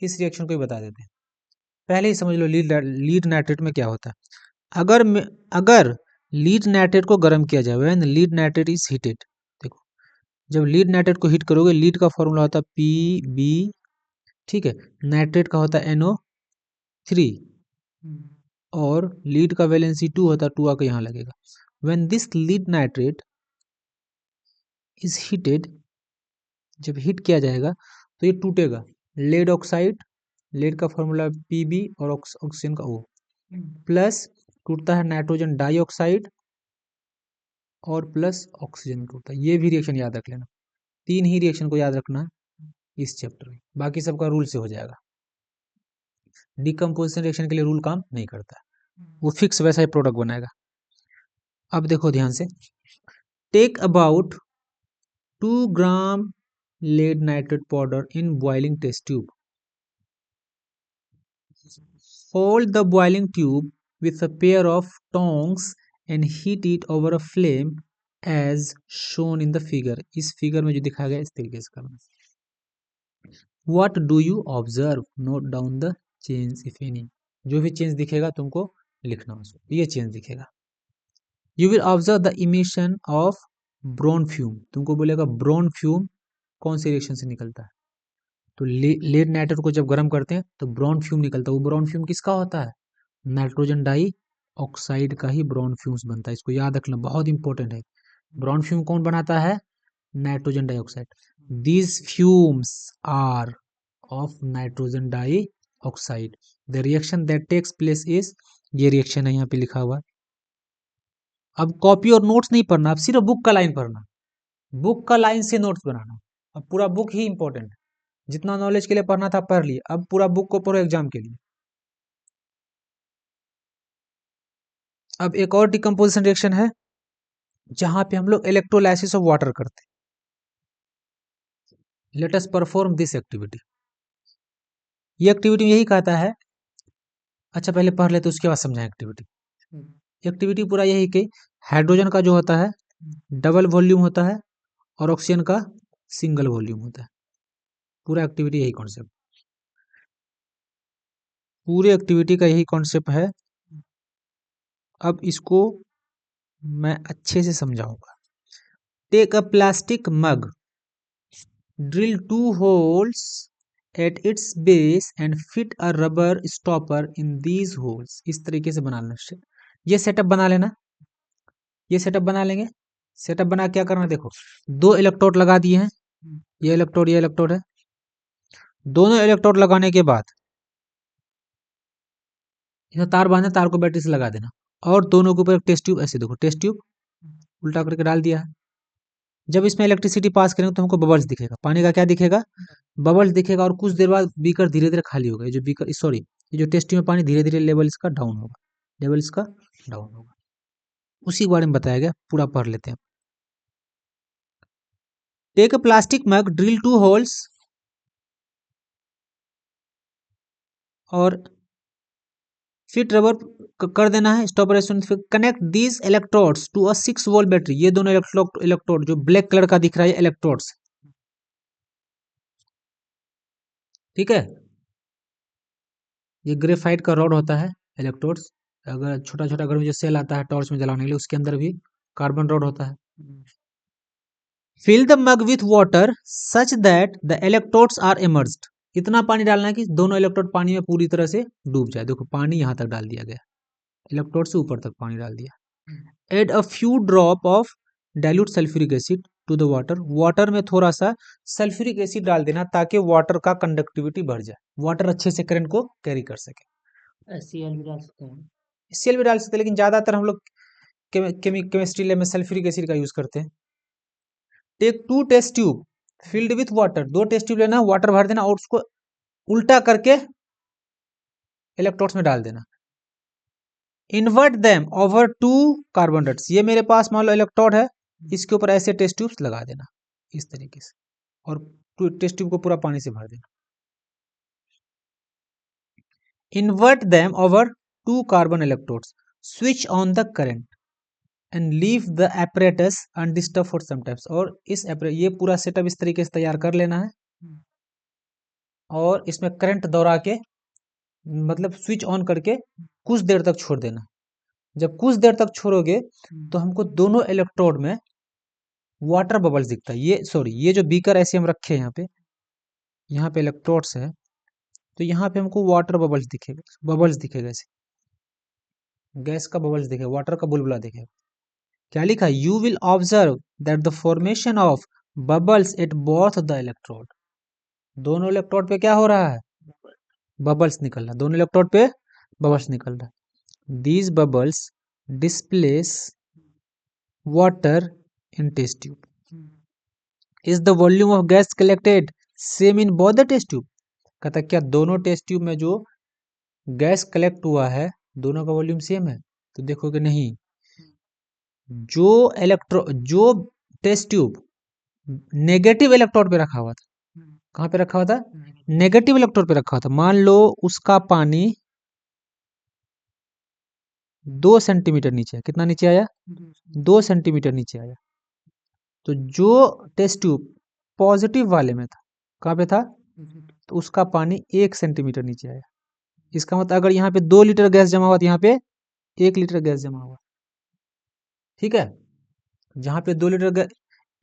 इस रिएक्शन को भी बता देते हैं। पहले ही समझ लो लीड नाइट्रेट में क्या होता है। अगर लीड नाइट्रेट को गर्म किया जाए, when lead nitrate is heated, देखो जब लीड नाइट्रेट को हीट करोगे, लीड का फॉर्मूला होता है Pb, ठीक है, नाइट्रेट का होता है NO3, और लीड का वैलेंसी 2 होता है, 2 आके यहाँ लगेगा। When this lead nitrate is heated, जब हीट किया जाएगा तो ये टूटेगा। लेड ऑक्साइड, लेड का फॉर्मूला Pb और ऑक्सीजन का O, प्लस टूटता है नाइट्रोजन डाइऑक्साइड और प्लस ऑक्सीजन टूटता है। ये भी रिएक्शन याद रख लेना। 3 ही रिएक्शन को याद रखना इस चैप्टर में, बाकी सबका रूल से हो जाएगा। डिकम्पोजिशन रिएक्शन के लिए रूल काम नहीं करता, वो फिक्स वैसा ही प्रोडक्ट बनाएगा। अब देखो ध्यान से, take about 2 gram lead nitrate powder in boiling test tube. Hold the boiling tube with a pair of tongs and heat it over a flame as shown in the figure. इस figure में जो दिखाया गया इस तरीके से करना। What do you observe? Note down the change if any. जो भी चेंज दिखेगा तुमको लिखना उसको। ये चेंज दिखेगा। You will observe the emission of brown fume. तुमको बोलेगा ब्रोन फ्यूम कौन से रिएक्शन से निकलता है, तो लेड नाइट्रेट को जब गर्म करते हैं तो ब्राउन फ्यूम निकलता है। वो ब्राउन फ्यूम किसका होता है, नाइट्रोजन डाई ऑक्साइड का ही ब्राउन फ्यूम्स बनता है। इसको याद रखना, बहुत इंपॉर्टेंट है। ब्राउन फ्यूम कौन बनाता है, nitrogen dioxide. These fumes are of nitrogen dioxide. The reaction that takes place is, ये रिएक्शन है यहाँ पे लिखा हुआ। अब कॉपी और नोट्स नहीं पढ़ना, अब सिर्फ बुक का लाइन पढ़ना, बुक का लाइन से नोट्स बनाना। अब पूरा बुक ही इंपॉर्टेंट है। जितना नॉलेज के लिए पढ़ना था पढ़ लिए, अब पूरा बुक को पढ़ो एग्जाम के लिए। अब एक और डिकम्पोजिशन रिएक्शन है जहां पे हम लोग इलेक्ट्रोलाइसिस ऑफ वाटर करते हैं। Let us perform this activity. ये एक्टिविटी यही कहता है, अच्छा पहले पढ़ लेते उसके बाद समझाएं एक्टिविटी। एक्टिविटी पूरा यही कि हाइड्रोजन का जो होता है डबल वॉल्यूम होता है और ऑक्सीजन का सिंगल वॉल्यूम होता है। पूरा एक्टिविटी यही कॉन्सेप्ट, पूरी एक्टिविटी का यही कॉन्सेप्ट है। अब इसको मैं अच्छे से समझाऊंगा। Take a plastic mug, drill 2 holes at its base and fit a rubber stopper in these holes। इस तरीके से बना लेना, ये सेटअप बना लेना। ये सेटअप बना लेंगे। सेटअप बना क्या करना, देखो 2 इलेक्ट्रोड लगा दिए हैं, ये इलेक्ट्रोड है। दोनों इलेक्ट्रोड लगाने के बाद इसमें तार बांधे, तार को बैटरी से लगा देना, और दोनों के ऊपर एक टेस्ट ट्यूब, ऐसे देखो टेस्ट ट्यूब उल्टा करके डाल दिया है। जब इसमें इलेक्ट्रिसिटी पास करेंगे तो हमको बबल्स दिखेगा, पानी का क्या दिखेगा, बबल्स दिखेगा। और कुछ देर बाद बीकर धीरे धीरे खाली होगा। ये जो बीकर सॉरी ये जो टेस्ट ट्यूब में पानी धीरे धीरे लेवल इसका डाउन होगा, लेवल इसका डाउन होगा। उसी के बारे में बताया गया, पूरा पढ़ लेते हैं। Take a plastic mug, drill 2 holes और फिट रबर कर देना है, stop restaurant. Connect these electrodes to a 6 volt battery. ये दोनों इलेक्ट्रोड जो ब्लैक कलर का दिख रहा है इलेक्ट्रोड्स, ठीक है। ये ग्रेफाइट का रॉड होता है इलेक्ट्रोड्स। अगर छोटा छोटा घर में जो सेल आता है टॉर्च में जलाने के लिए, उसके अंदर भी कार्बन रॉड होता है। Fill the mug with water such that the electrodes are immersed. इतना पानी डालना है कि दोनों इलेक्ट्रोड पानी में पूरी तरह से डूब जाए। देखो पानी यहाँ तक डाल दिया गया, इलेक्ट्रोड से ऊपर तक पानी डाल दिया। Add a few drop of dilute sulphuric acid to the water. Water में थोड़ा सा सल्फ्यूरिक एसिड डाल देना ताकि वाटर का कंडक्टिविटी बढ़ जाए, वाटर अच्छे से करंट को कैरी कर सके। HCl भी डाल सकते हैं। HCl भी डाल सकते हैं, लेकिन ज्यादातर हम लोग केमिस्ट्री लैब में सल्फ्यूरिक एसिड का यूज करते हैं। Take 2 test tube filled with water. 2 test tube लेना, वाटर भर देना और उसको उल्टा करके इलेक्ट्रोड्स में डाल देना। Invert them over 2 carbon dots. ये मेरे पास मान लो इलेक्ट्रोड है, इसके ऊपर ऐसे टेस्ट ट्यूब्स लगा देना इस तरीके से, और टेस्ट ट्यूब को पूरा पानी से भर देना। Invert them over 2 carbon electrodes, switch on the current and leave the apparatus undisturbed for some times. और ये पूरा सेटअप इस तरीके से तैयार कर लेना है, और इसमें करंट दौड़ा के, मतलब स्विच ऑन करके कुछ देर तक छोड़ देना। जब कुछ देर तक छोड़ोगे तो हमको दोनों इलेक्ट्रोड में वाटर बबल्स दिखता है। ये जो बीकर ऐसे हम रखे हैं यहाँ पे इलेक्ट्रोड्स है, तो यहाँ पे हमको वाटर बबल्स दिखेगा ऐसे, गैस का बबल्स दिखेगा, वाटर का बुलबुला दिखेगा। क्या लिखा है, you will observe that the formation of bubbles at both the electrode. दोनों इलेक्ट्रोड पे क्या हो रहा है, बबल्स निकल रहा है, दोनों इलेक्ट्रोड पे बबल्स निकल रहा है। These bubbles displace water in test tube. Is the volume of gas collected same in both the test tube. कहता क्या दोनों टेस्ट ट्यूब में जो गैस कलेक्ट हुआ है दोनों का वॉल्यूम सेम है, तो देखोगे नहीं। जो टेस्ट ट्यूब नेगेटिव इलेक्ट्रोड पे रखा हुआ था, कहाँ पे रखा हुआ था, नेगेटिव इलेक्ट्रोड पे रखा हुआ था। मान लो उसका पानी 2 सेंटीमीटर नीचे है, कितना नीचे आया, 2 सेंटीमीटर नीचे आया। तो जो टेस्ट ट्यूब पॉजिटिव वाले में था, कहाँ पे था, तो उसका पानी 1 सेंटीमीटर नीचे आया। इसका मतलब अगर यहाँ पे 2 लीटर गैस जमा हुआ तो यहाँ पे 1 लीटर गैस जमा हुआ, ठीक है। जहाँ पे 2 लीटर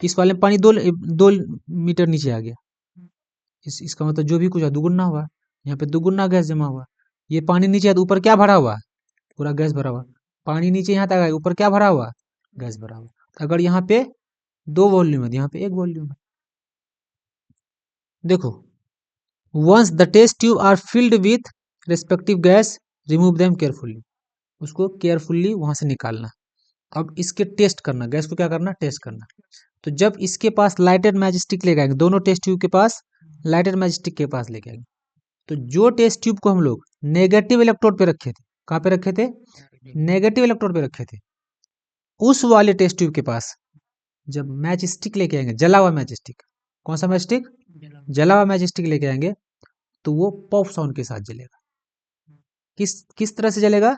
इस वाले में पानी 2 मीटर नीचे आ गया, इसका मतलब जो भी कुछ है दुगुना हुआ, यहाँ पे दुगुना गैस जमा हुआ। ये पानी नीचे है तो ऊपर क्या भरा हुआ, पूरा गैस भरा हुआ। पानी नीचे यहाँ तक आया, ऊपर क्या भरा हुआ, गैस भरा हुआ। तो अगर यहाँ पे 2 वॉल्यूम है, यहाँ पे 1 वॉल्यूम है। देखो, once the test tube are filled with respective gas remove them carefully. उसको केयरफुली वहां से निकालना। अब इसके टेस्ट करना, गैस को क्या करना, टेस्ट करना। तो जब इसके पास लाइटेड मैच स्टिक लेके आएंगे, दोनों टेस्ट ट्यूब के पास लाइटेड मैच स्टिक के पास लेके आएंगे, तो जो टेस्ट ट्यूब को हम लोग नेगेटिव इलेक्ट्रोड पे रखे थे, कहाँ पे रखे थे, नेगेटिव इलेक्ट्रोड पे रखे थे, उस वाले टेस्ट ट्यूब के पास जब मैच स्टिक लेके आएंगे, जला हुआ मैच स्टिक, कौन सा मैच स्टिक, जला हुआ मैच स्टिक लेके आएंगे, तो वो पॉप साउंड के साथ जलेगा। किस तरह से जलेगा,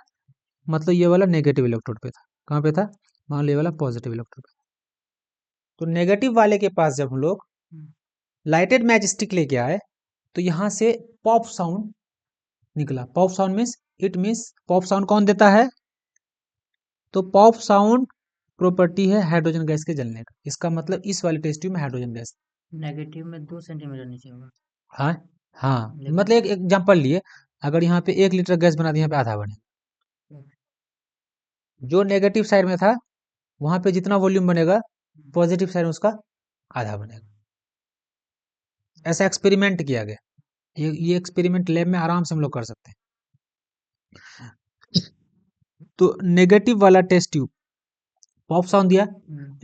मतलब ये वाला नेगेटिव इलेक्ट्रोड पे था, कहाँ पे था, मान लो ये वाला पॉजिटिव इलेक्ट्रोड पे। तो नेगेटिव वाले के पास जब हम लोग लाइटेड मैच स्टिक लेके आए, तो यहाँ से पॉप साउंड निकला। Pop sound means, it means pop sound कौन देता है, तो पॉप साउंड प्रॉपर्टी है हाइड्रोजन गैस के जलने का। इसका मतलब इस वाले टेस्ट ट्यूब में हाइड्रोजन गैस, नेगेटिव में 2 सेंटीमीटर नीचे होगा। हाँ हाँ, मतलब एक एग्जांपल लिए, अगर यहाँ पे 1 लीटर गैस बना दिया, यहाँ पे आधा बने, जो नेगेटिव साइड में था वहां पे जितना वॉल्यूम बनेगा, पॉजिटिव साइड में उसका आधा बनेगा। ऐसा एक्सपेरिमेंट किया गया, ये एक्सपेरिमेंट लैब में आराम से हम लोग कर सकते हैं। तो नेगेटिव वाला टेस्ट ट्यूब पॉप साउंड दिया,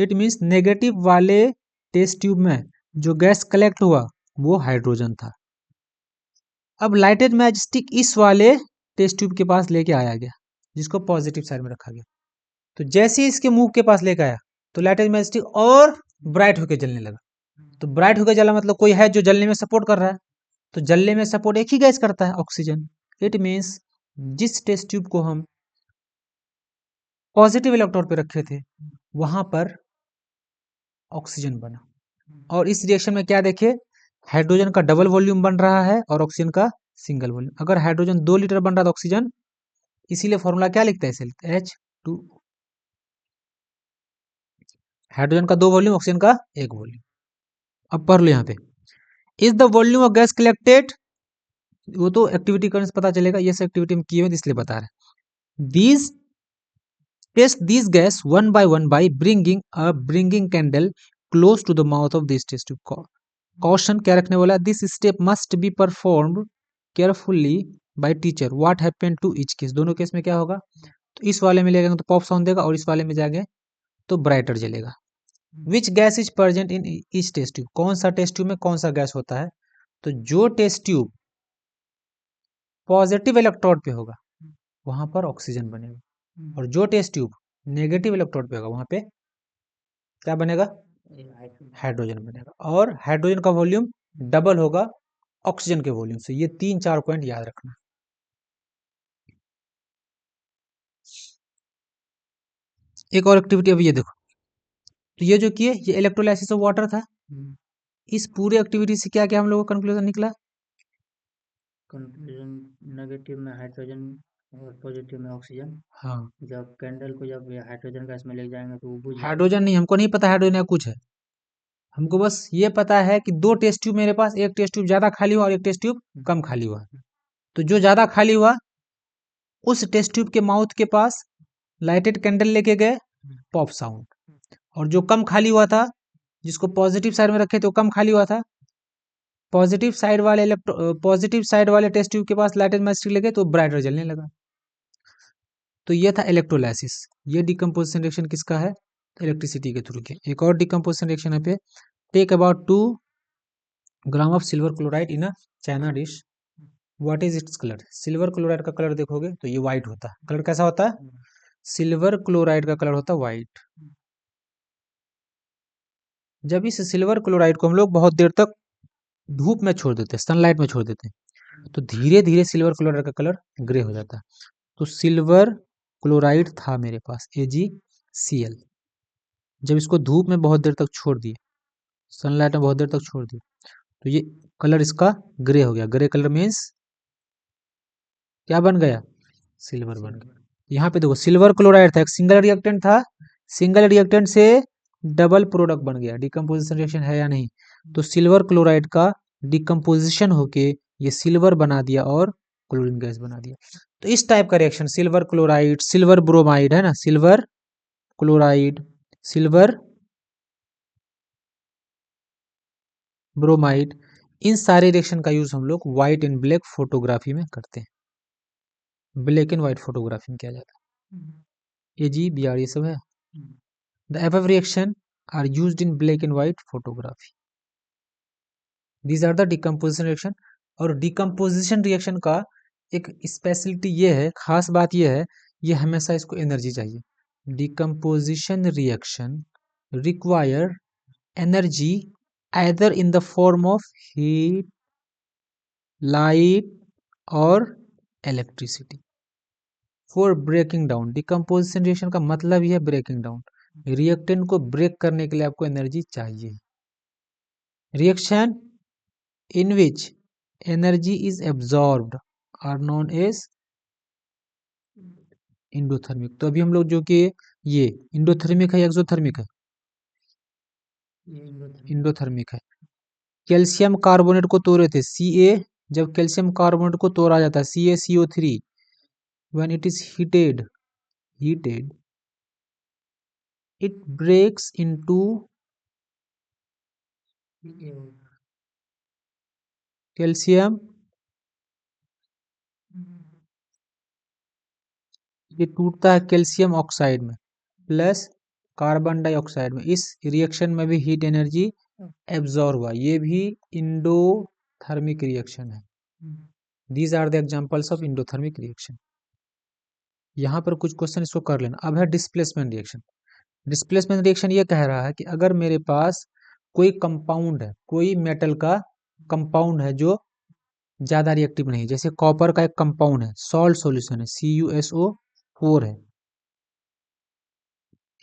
इट मीन्स नेगेटिव वाले टेस्ट ट्यूब में जो गैस कलेक्ट हुआ वो हाइड्रोजन था। अब लाइटेड मैचस्टिक इस वाले टेस्ट ट्यूब के पास लेके आया गया, जिसको पॉजिटिव साइड में रखा गया। तो जैसे ही इसके मुंह के पास लेके आया तो लाइटेड मैचस्टिक और ब्राइट होकर जलने लगा। तो ब्राइट होकर जला मतलब कोई है जो जलने में सपोर्ट कर रहा है, तो जलने में सपोर्ट एक ही गैस करता है, ऑक्सीजन। इट मीन्स जिस टेस्ट ट्यूब को हम पॉजिटिव इलेक्ट्रोड पे रखे थे वहां पर ऑक्सीजन बना। और इस रिएक्शन में क्या देखे, हाइड्रोजन का डबल वॉल्यूम बन रहा है और ऑक्सीजन का सिंगल वॉल्यूम। अगर हाइड्रोजन 2 लीटर बन रहा था ऑक्सीजन, इसीलिए फॉर्मूला क्या लिखता है, इसे लिखता है H2। हाइड्रोजन का 2 वॉल्यूम, ऑक्सीजन का 1 वॉल्यूम। अब पढ़ लो यहाँ पे, is the volume of gas collected, वो तो एक्टिविटी करने से पता चलेगा, ये सब एक्टिविटी हम किए हुए इसलिए बता रहे हैं। These test this gas one by bringing candle close to the mouth of this test tube। Caution क्या रखने वाला, this step must be performed carefully by teacher what happened to each case. दोनों केस में क्या होगा, तो इस वाले में ले जाएंगे तो पॉप साउंड देगा और इस वाले में जाएंगे तो ब्राइटर जलेगा। Which gas is present in each test tube, कौन सा टेस्ट ट्यूब में कौन सा गैस होता है, तो जो टेस्ट ट्यूब पॉजिटिव इलेक्ट्रोड पे होगा वहां पर ऑक्सीजन बनेगा, और जो टेस्ट ट्यूब नेगेटिव इलेक्ट्रोड पे होगा वहां पे क्या बनेगा, हाइड्रोजन बनेगा। और हाइड्रोजन का वॉल्यूम डबल होगा ऑक्सीजन के वॉल्यूम से। ये 3-4 पॉइंट याद रखना। एक और एक्टिविटी अभी ये देखो, तो ये जो किए ये इलेक्ट्रोलाइसिस ऑफ वाटर था। इस पूरे एक्टिविटी से क्या क्या हम लोगों का कंक्लूजन निकला, कंक्लूजन नेगेटिव में हाइड्रोजन और पॉजिटिव में ऑक्सीजन। हाँ जब कैंडल को जब ये हाइड्रोजन गैस में ले जाएंगे तो वो बुझ जाएगा। हाइड्रोजन नहीं, हमको नहीं पता हाइड्रोजन या कुछ है, हमको बस ये पता है कि 2 टेस्ट ट्यूब मेरे पास, एक टेस्ट ट्यूब ज्यादा खाली हुआ और एक टेस्ट ट्यूब कम खाली हुआ। तो जो ज्यादा खाली हुआ उस टेस्ट ट्यूब के माउथ के पास लाइटेड कैंडल लेके गए, पॉप साउंड। और जो कम खाली हुआ था, जिसको पॉजिटिव साइड में रखे थे वो कम खाली हुआ था, पॉजिटिव साइड वाले टेस्ट ट्यूब के पास लाइटेड मैचस्टिक लगे तो ब्राइटर जलने लगा। तो ये था इलेक्ट्रोलाइसिस। ये डिकम्पोजिशन रिएक्शन किसका है, इलेक्ट्रिसिटी के थ्रू के। एक और डिकम्पोजिशन रिएक्शन है पे, take about 2 gram of silver chloride in a china dish, what is its colour. Silver chloride का कलर देखोगे तो ये व्हाइट होता है। कलर कैसा होता है, सिल्वर क्लोराइड का कलर होता है व्हाइट। जब इस सिल्वर क्लोराइड को हम लोग बहुत देर तक धूप में छोड़ देते हैं, सनलाइट में छोड़ देते हैं, तो धीरे धीरे सिल्वर क्लोराइड का कलर ग्रे हो जाता है। तो सिल्वर क्लोराइड था मेरे पास AgCl। जब इसको धूप में बहुत देर तक छोड़ दिए, सनलाइट में बहुत देर तक छोड़ दिए, तो ये कलर इसका ग्रे हो गया। ग्रे कलर मीन्स क्या बन गया, सिल्वर बन गया। यहाँ पे देखो सिल्वर क्लोराइड था, एक सिंगल रिएक्टेंट था, सिंगल रिएक्टेंट से डबल प्रोडक्ट बन गया। डिकम्पोजिशन रिएक्शन है या नहीं, तो सिल्वर क्लोराइड का डिकम्पोजिशन होके ये सिल्वर बना दिया और क्लोरीन गैस बना दिया। तो इस टाइप का reaction silver chloride, silver bromide है ना, सिल्वर क्लोराइड, सिल्वर ब्रोमाइड, इन सारे रिएक्शन का यूज हम लोग व्हाइट एंड ब्लैक फोटोग्राफी में करते हैं। ब्लैक एंड व्हाइट फोटोग्राफी में किया जाता है। AgBr ये सब है। The above reaction are used in black and white photography. These are the decomposition reaction। और decomposition reaction का एक स्पेशलिटी ये है, खास बात ये है, ये हमेशा इसको एनर्जी चाहिए। Decomposition reaction require energy either in the form of heat, light और electricity for breaking down। Decomposition reaction का मतलब ही है breaking down। रिएक्टेंट को ब्रेक करने के लिए आपको एनर्जी चाहिए। Reaction in which energy is absorbed are known as endothermic. तो अभी हम लोग जो कि ये इंडोथर्मिक है या एक्सोथर्मिक है, इंडोथर्मिक है। कैल्शियम कार्बोनेट को तोड़े थे Ca, जब कैल्शियम कार्बोनेट को तोड़ा जाता है CaCO3, when it is heated it breaks into calcium, ये टूटता है कैल्शियम ऑक्साइड में प्लस कार्बन डाइऑक्साइड में, इस रिएक्शन में भी हीट एनर्जी एब्जॉर्ब हुआ, ये भी इंडोथर्मिक रिएक्शन है। These are the examples of endothermic reaction. यहाँ पर कुछ क्वेश्चन इसको कर लेना। अब है डिस्प्लेसमेंट रिएक्शन। डिस्प्लेसमेंट रिएक्शन ये कह रहा है कि अगर मेरे पास कोई कंपाउंड है, कोई मेटल का कंपाउंड है जो ज़्यादा रिएक्टिव नहीं, जैसे कॉपर का एक कंपाउंड है, सॉल्ट सॉल्यूशन है, CuSO4 है,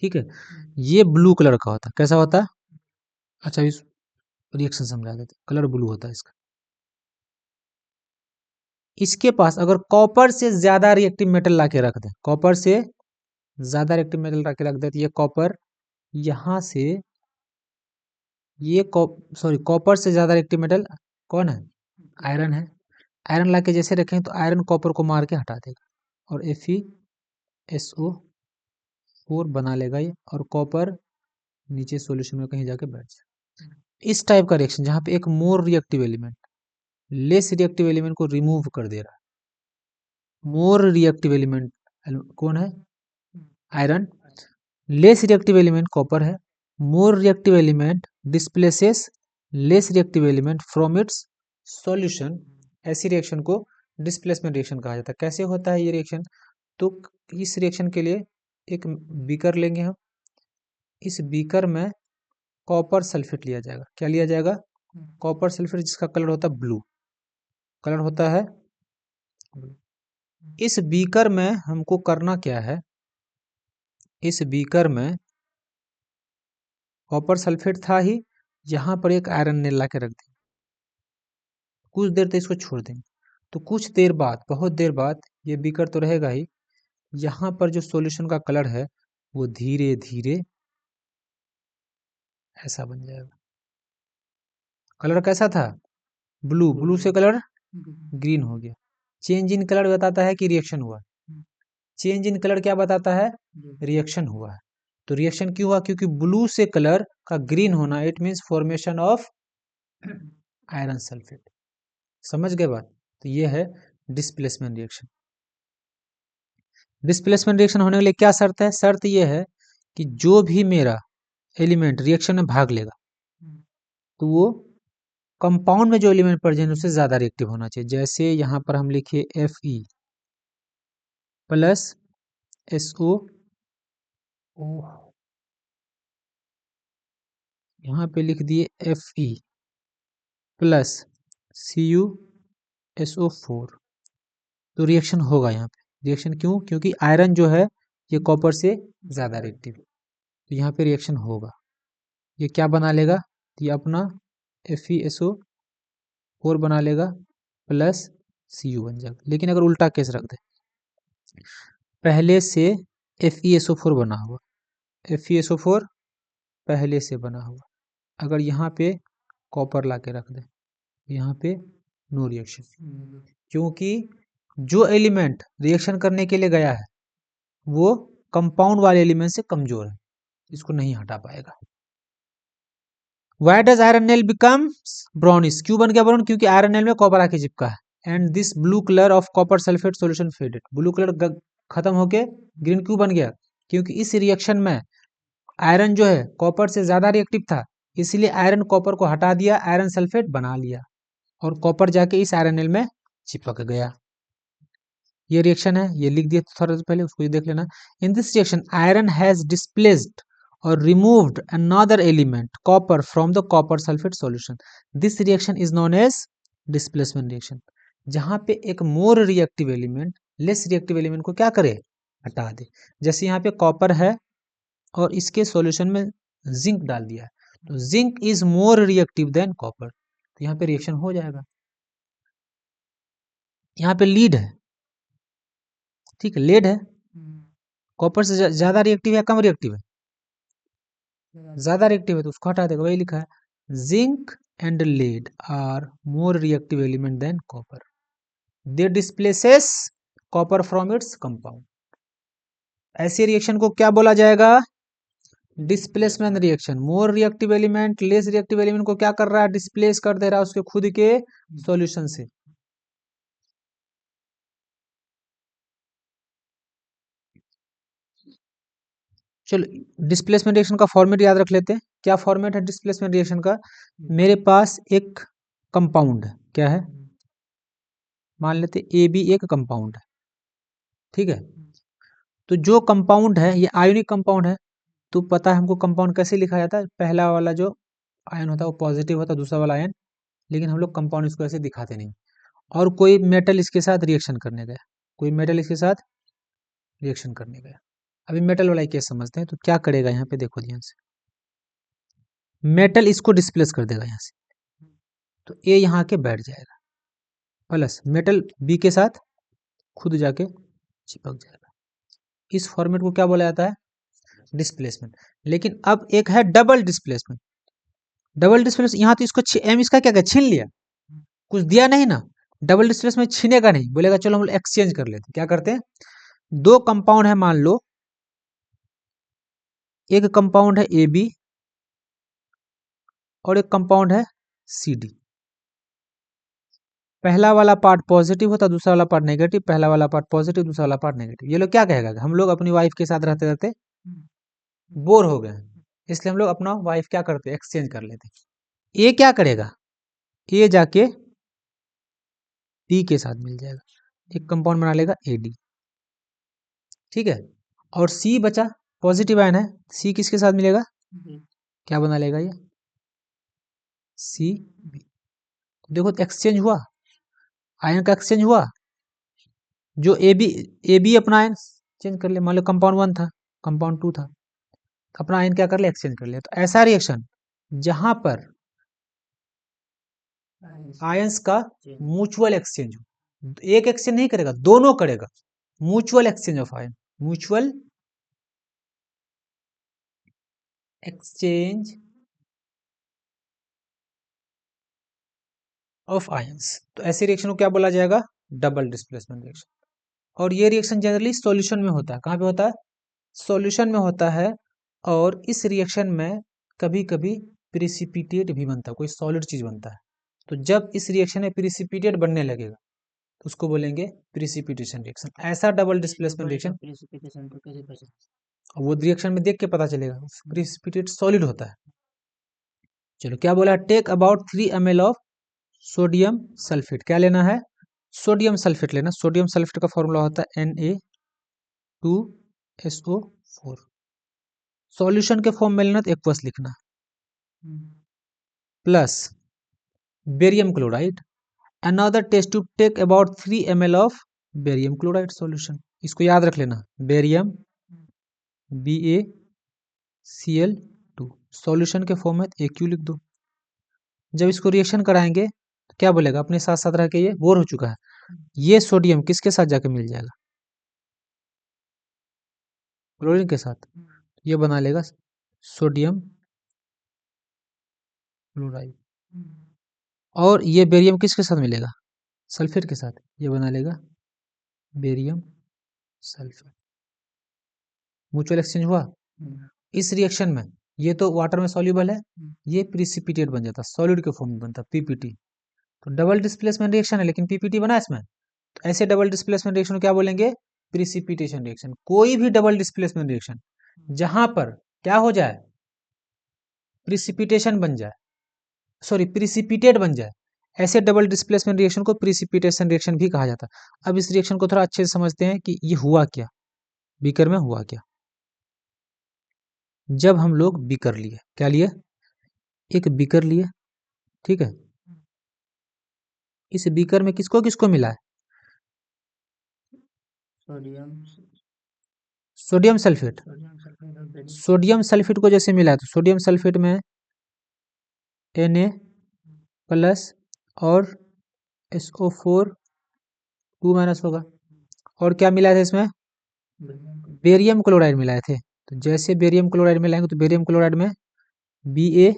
ठीक है, ये ब्लू कलर का होता है। कैसा होता है? अच्छा, इस रिएक्शन समझा देते, कलर ब्लू होता है इसका। इसके पास अगर कॉपर से ज़्यादा रिएक्टिव मेटल ला के रख दे, कॉपर से ज़्यादा रिएक्टिव मेटल ला के रख दे, तो ये कॉपर यहाँ से, ये सॉरी, कॉपर से ज़्यादा रिएक्टिव मेटल कौन है? आयरन है। आयरन ला के जैसे रखें तो आयरन कॉपर को मार के हटा देगा और FeSO4 बना लेगा ये, और कॉपर नीचे सॉल्यूशन में कहीं जाके बैठ जाए। इस टाइप का रिएक्शन जहाँ पे एक more reactive element less reactive element को रिमूव कर दे रहा है। मोर रिएक्टिव एलिमेंट कौन है? Iron. Less reactive element copper है। More reactive element displaces less reactive element from its solution. ऐसी रिएक्शन को डिस्प्लेसमेंट रिएक्शन कहा जाता है। कैसे होता है ये रिएक्शन? तो इस रिएक्शन के लिए एक बीकर लेंगे हम, इस बीकर में कॉपर सल्फेट लिया जाएगा। क्या लिया जाएगा? कॉपर सल्फेट, जिसका कलर होता है ब्लू, कलर होता है ब्लू। इस बीकर में हमको करना क्या है? इस बीकर में कॉपर सल्फेट था ही, यहाँ पर एक आयरन ने ला के रख दिया, कुछ देर तक इसको छोड़ देंगे। तो कुछ देर बाद, बहुत देर बाद, ये बीकर तो रहेगा ही, यहाँ पर जो सॉल्यूशन का कलर है वो धीरे धीरे ऐसा बन जाएगा। कलर कैसा था? ब्लू, ब्लू से कलर ग्रीन हो गया। चेंज इन कलर बताता है कि रिएक्शन हुआ। चेंज इन कलर क्या बताता है? रिएक्शन हुआ है। तो रिएक्शन क्यों हुआ? क्योंकि ब्लू से कलर का ग्रीन होना, it means formation of iron sulphate. समझ गए बात? तो ये है डिस्प्लेसमेंट रिएक्शन। डिस्प्लेसमेंट रिएक्शन होने के लिए क्या शर्त है? शर्त ये है कि जो भी मेरा एलिमेंट रिएक्शन में भाग लेगा तो वो कंपाउंड में जो एलिमेंट प्रेजेंट है उससे ज्यादा रिएक्टिव होना चाहिए। जैसे यहाँ पर हम लिखिए Fe प्लस SO, यहाँ पे लिख दिए Fe प्लस CuSO4, तो रिएक्शन होगा यहाँ पे। रिएक्शन क्यों? क्योंकि आयरन जो है ये कॉपर से ज़्यादा रिएक्टिव, तो यहाँ पे रिएक्शन होगा। ये क्या बना लेगा? ये अपना FeSO4 बना लेगा प्लस Cu बन जाएगा। लेकिन अगर उल्टा केस रख दे, पहले से FeSO4 बना हुआ, FeSO4 पहले से बना हुआ, अगर यहाँ पे कॉपर ला के रख दे, यहाँ पे नो रिएक्शन, क्योंकि जो एलिमेंट रिएक्शन करने के लिए गया है वो कंपाउंड वाले एलिमेंट से कमजोर है, इसको नहीं हटा पाएगा। Why does iron nail become brownish? क्यों बन गया ब्राउन? क्योंकि आयरन नेल में कॉपर आके चिपका है। And this blue colour of copper sulphate solution faded. Blue colour खत्म होके ग्रीन क्यों बन गया? क्योंकि इस रिएक्शन में आयरन जो है कॉपर से ज्यादा रिएक्टिव था, इसलिए आयरन कॉपर को हटा दिया, आयरन सल्फेट बना लिया और कॉपर जाके इस आयरन नेल में चिपक गया। ये रिएक्शन है, ये लिख दिया थोड़ा पहले, उसको देख लेना। इन this reaction iron has displaced or removed another element, copper, from the copper sulfate solution. This reaction is known as displacement reaction. जहाँ पे एक more reactive element less reactive element को क्या करे? हटा दे। जैसे यहाँ पे कॉपर है और इसके सॉल्यूशन में जिंक डाल दिया है, तो zinc is more reactive than copper, तो यहाँ पे रिएक्शन हो जाएगा। यहाँ पे लीड है, ठीक है, लेड है, कॉपर से ज्यादा रिएक्टिव है कम रिएक्टिव है? ज्यादा रिएक्टिव है, तो उसको हटा देगा। वही लिखा है, zinc and lead are more reactive element than copper, they displaces copper from its compound. ऐसे रिएक्शन को क्या बोला जाएगा? Displacement reaction. More reactive element less reactive element को क्या कर रहा है? डिस्प्लेस कर दे रहा है उसके खुद के सॉल्यूशन से। चलो डिस्प्लेसमेंट रिएक्शन का फॉर्मेट याद रख लेते हैं। क्या फॉर्मेट है डिस्प्लेसमेंट रिएक्शन का? मेरे पास एक कंपाउंड है, क्या है, मान लेते ए बी एक कंपाउंड है, ठीक है। तो जो कंपाउंड है ये आयोनिक कंपाउंड है, तो पता है हमको कंपाउंड कैसे लिखा जाता है, पहला वाला जो आयन होता है वो पॉजिटिव होता है, दूसरा वाला आयन, लेकिन हम लोग कंपाउंड इसको ऐसे दिखाते नहीं। और कोई मेटल इसके साथ रिएक्शन करने गया, कोई मेटल इसके साथ रिएक्शन करने गया। अभी मेटल वाला केस समझते हैं, तो क्या करेगा यहाँ पे देखो ध्यान से, मेटल इसको डिस्प्लेस कर देगा यहाँ से, तो ए यहाँ के बैठ जाएगा, प्लस मेटल बी के साथ खुद जाके चिपक जाएगा। इस फॉर्मेट को क्या बोला जाता है, डिस्प्लेसमेंट। लेकिन अब एक है डबल डिस्प्लेसमेंट। डबल डिस्प्लेसमेंट यहाँ तो इसको एम इसका क्या क्या छीन लिया, कुछ दिया नहीं ना। डबल डिस्प्लेसमेंट छीनेगा नहीं, बोलेगा चलो हम एक्सचेंज कर लेते हैं। क्या करते हैं, दो कंपाउंड है मान लो, एक कंपाउंड है ए बी और एक कंपाउंड है सी डी। पहला वाला पार्ट पॉजिटिव होता, दूसरा वाला पार्ट नेगेटिव, पहला वाला पार्ट पॉजिटिव, दूसरा वाला पार्ट नेगेटिव। ये लोग क्या कहेगा, हम लोग अपनी वाइफ के साथ रहते रहते बोर हो गए, इसलिए हम लोग अपना वाइफ क्या करते हैं, एक्सचेंज कर लेते हैं। ये क्या करेगा, ये जाके डी के साथ मिल जाएगा, एक कंपाउंड बना लेगा ए डी, ठीक है। और सी बचा, पॉजिटिव आयन है, सी किसके साथ मिलेगा, क्या बना लेगा ये, सी बी। देखो तो एक्सचेंज हुआ, आयन का एक्सचेंज हुआ। जो ए बी अपना आयन चेंज कर ले, मान लो कंपाउंड 1 था, कंपाउंड 2 था, अपना आयन क्या कर ले, एक्सचेंज कर ले। तो ऐसा रिएक्शन जहां पर आयंस का म्यूचुअल एक्सचेंज हो, एक एक्सचेंज नहीं करेगा, दोनों करेगा, mutual exchange of ion, mutual exchange of ions. तो ऐसे रिएक्शन को क्या बोला जाएगा, डबल डिस्प्लेसमेंट रिएक्शन। और ये रिएक्शन जनरली सॉल्यूशन में होता है, कहाँ पे होता है, सॉल्यूशन में होता है। और इस रिएक्शन में कभी कभी प्रिसिपिटेट भी बनता है, कोई सॉलिड चीज बनता है। तो जब इस रिएक्शन में प्रिसिपिटेट बनने लगेगा तो उसको बोलेंगे प्रिसिपिटेशन रिएक्शन। ऐसा डबल डिस्प्लेसमेंट रिएक्शन, प्रेसिपिटेशन को कैसे पहचान? वो रिएक्शन में देख के पता चलेगा, प्रिसिपिटेट सॉलिड होता है। चलो क्या बोला, take about 3 ml of sodium sulphate. क्या लेना है, सोडियम सल्फेट लेना। सोडियम सल्फेट का फॉर्मूला होता है Na2SO4। सॉल्यूशन के फॉर्म में लेना तो एक्वस लिखना, plus barium chloride. Another test tube take about 3 ml of barium chloride solution. इसको याद रख लेना, बेरियम BaCl2। सॉल्यूशन के फॉर्म में AQ लिख दो। जब इसको रिएक्शन कराएंगे तो क्या बोलेगा, अपने साथ साथ रह के ये बोर हो चुका है, ये सोडियम किसके साथ जाके मिल जाएगा, क्लोरीन के साथ, ये बना लेगा सोडियम क्लोराइड। और ये बेरियम किसके साथ मिलेगा, सल्फेट के साथ, ये बना लेगा बेरियम सल्फेट। म्यूचुअल एक्सचेंज हुआ। इस रिएक्शन में ये तो वाटर में सॉल्युबल है, ये प्रिसिपिटेट बन जाता, सॉलिड के फॉर्म में बनता, पीपीटी। तो डबल डिस्प्लेसमेंट रिएक्शन है लेकिन पीपीटी बना इसमें। तो ऐसे डबल डिस्प्लेसमेंट रिएक्शन को क्या बोलेंगे, प्रिसिपिटेशन रिएक्शन। कोई भी डबल डिस्प्लेसमेंट रिएक्शन जहां पर क्या हो जाए, प्रिसिपिटेशन बन जाए, सॉरी प्रिसिपिटेट बन जाए, ऐसे डबल डिस्प्लेसमेंट रिएक्शन को प्रिसिपिटेशन रिएक्शन भी कहा जाता है। अब इस रिएक्शन को थोड़ा अच्छे से समझते हैं कि ये हुआ क्या, बीकर में हुआ क्या। जब हम लोग बीकर लिए, क्या लिए, एक बीकर लिए, ठीक है। इस बीकर में किसको किसको मिला है, sodium sodium sulphate. Sodium sulphate और बेरियम। सोडियम सल्फेट को जैसे मिला है तो सोडियम सल्फेट में Na प्लस और SO4 2 माइनस होगा। और क्या मिला था इसमें, बेरियम क्लोराइड मिलाए थे। तो जैसे बेरियम क्लोराइड मिलाएंगे तो बेरियम क्लोराइड में Ba2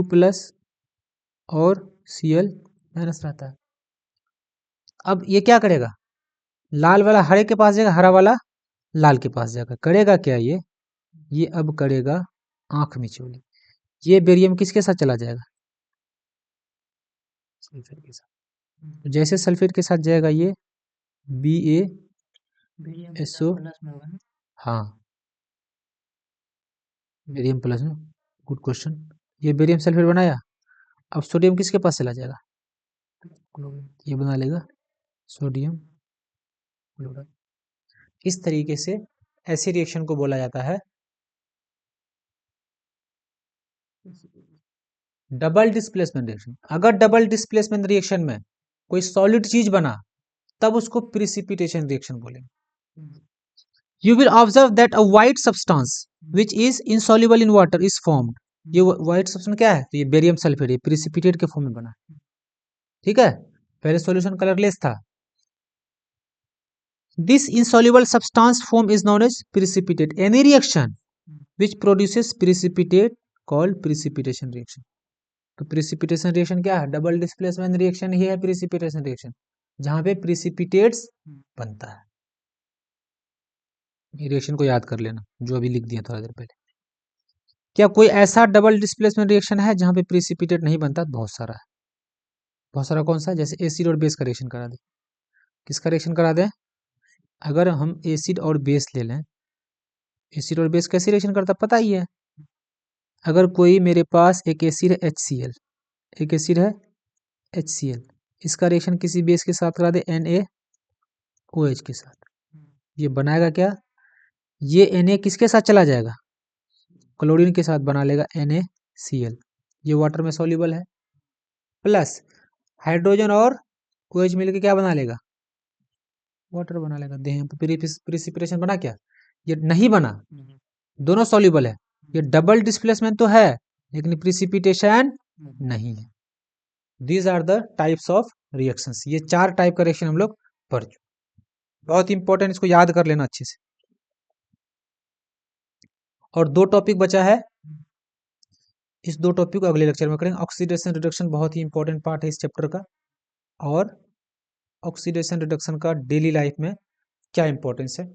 प्लस और Cl माइनस रहता है। अब ये क्या करेगा, लाल वाला हरे के पास जाएगा, हरा वाला लाल के पास जाएगा। करेगा क्या ये अब करेगा आंख मिचौली। ये बेरियम किसके साथ चला जाएगा, सल्फेट के साथ। तो जैसे सल्फेट के साथ जाएगा ये बेरियम के SO, साथ प्लस में होगा ना। हाँ बेरियम प्लस में, गुड क्वेश्चन। ये बेरियम सल्फेट बनाया, अब सोडियम किसके पास चला जाएगा, क्लोरीन। ये बना लेगा सोडियम क्लोराइड। इस तरीके से ऐसे रिएक्शन को बोला जाता है डबल डिस्प्लेसमेंट रिएक्शन। अगर डबल डिस्प्लेसमेंट रिएक्शन में कोई सॉलिड चीज बना तब उसको प्रिसिपिटेशन रिएक्शन बोलेंगे। You will observe that a white substance which is insoluble in water is formed. ये white substance क्या है, तो ये बेरियम सल्फेट, ये प्रिसिपिटेट के फॉर्म में बना है। ठीक है, पहले सॉल्यूशन कलरलेस था। This insoluble substance form is known as precipitate. Any reaction which produces precipitate called precipitation reaction. तो प्रिसिपिटेशन रिएक्शन क्या है, डबल डिस्प्लेसमेंट रिएक्शन ही है प्रिसिपिटेशन रिएक्शन, जहां पे प्रिसिपिटेट्स बनता है। ये रिएक्शन को याद कर लेना जो अभी लिख दिया थोड़ा देर पहले। क्या कोई ऐसा डबल डिस्प्लेसमेंट रिएक्शन है जहां पे प्रिसिपिटेट नहीं बनता, बहुत सारा है। बहुत सारा कौन सा है, जैसे एसिड और बेस का रिएक्शन करा दे। किसका रिएक्शन करा दें, अगर हम एसिड और बेस ले लें, एसिड और बेस कैसे रिएक्शन करता पता ही है। अगर कोई मेरे पास एक एसिड है HCl, एक एसिड है HCl, इसका रिएक्शन किसी बेस के साथ करा दे NaOH के साथ, ये बनाएगा क्या, ये Na किसके साथ चला जाएगा, क्लोरीन के साथ बना लेगा NaCl, ये वाटर में सॉल्युबल है, प्लस हाइड्रोजन और OH मिलकर क्या बना लेगा, वाटर बना लेगा। देखें प्रिसिपिटेशन बना क्या, ये नहीं बना, दोनों सॉल्युबल है। ये डबल डिस्प्लेसमेंट तो है लेकिन प्रिसिपिटेशन नहीं है। These are the types of reactions. ये 4 टाइप का रिएक्शन हम लोग पढ़ चुके, बहुत इंपॉर्टेंट, इसको याद कर लेना अच्छे से। और 2 टॉपिक बचा है, इस 2 टॉपिक को अगले लेक्चर में करेंगे। ऑक्सीडेशन रिडक्शन बहुत ही इंपॉर्टेंट पार्ट है इस चैप्टर का, और ऑक्सीडेशन रिडक्शन का डेली लाइफ में क्या इंपॉर्टेंस है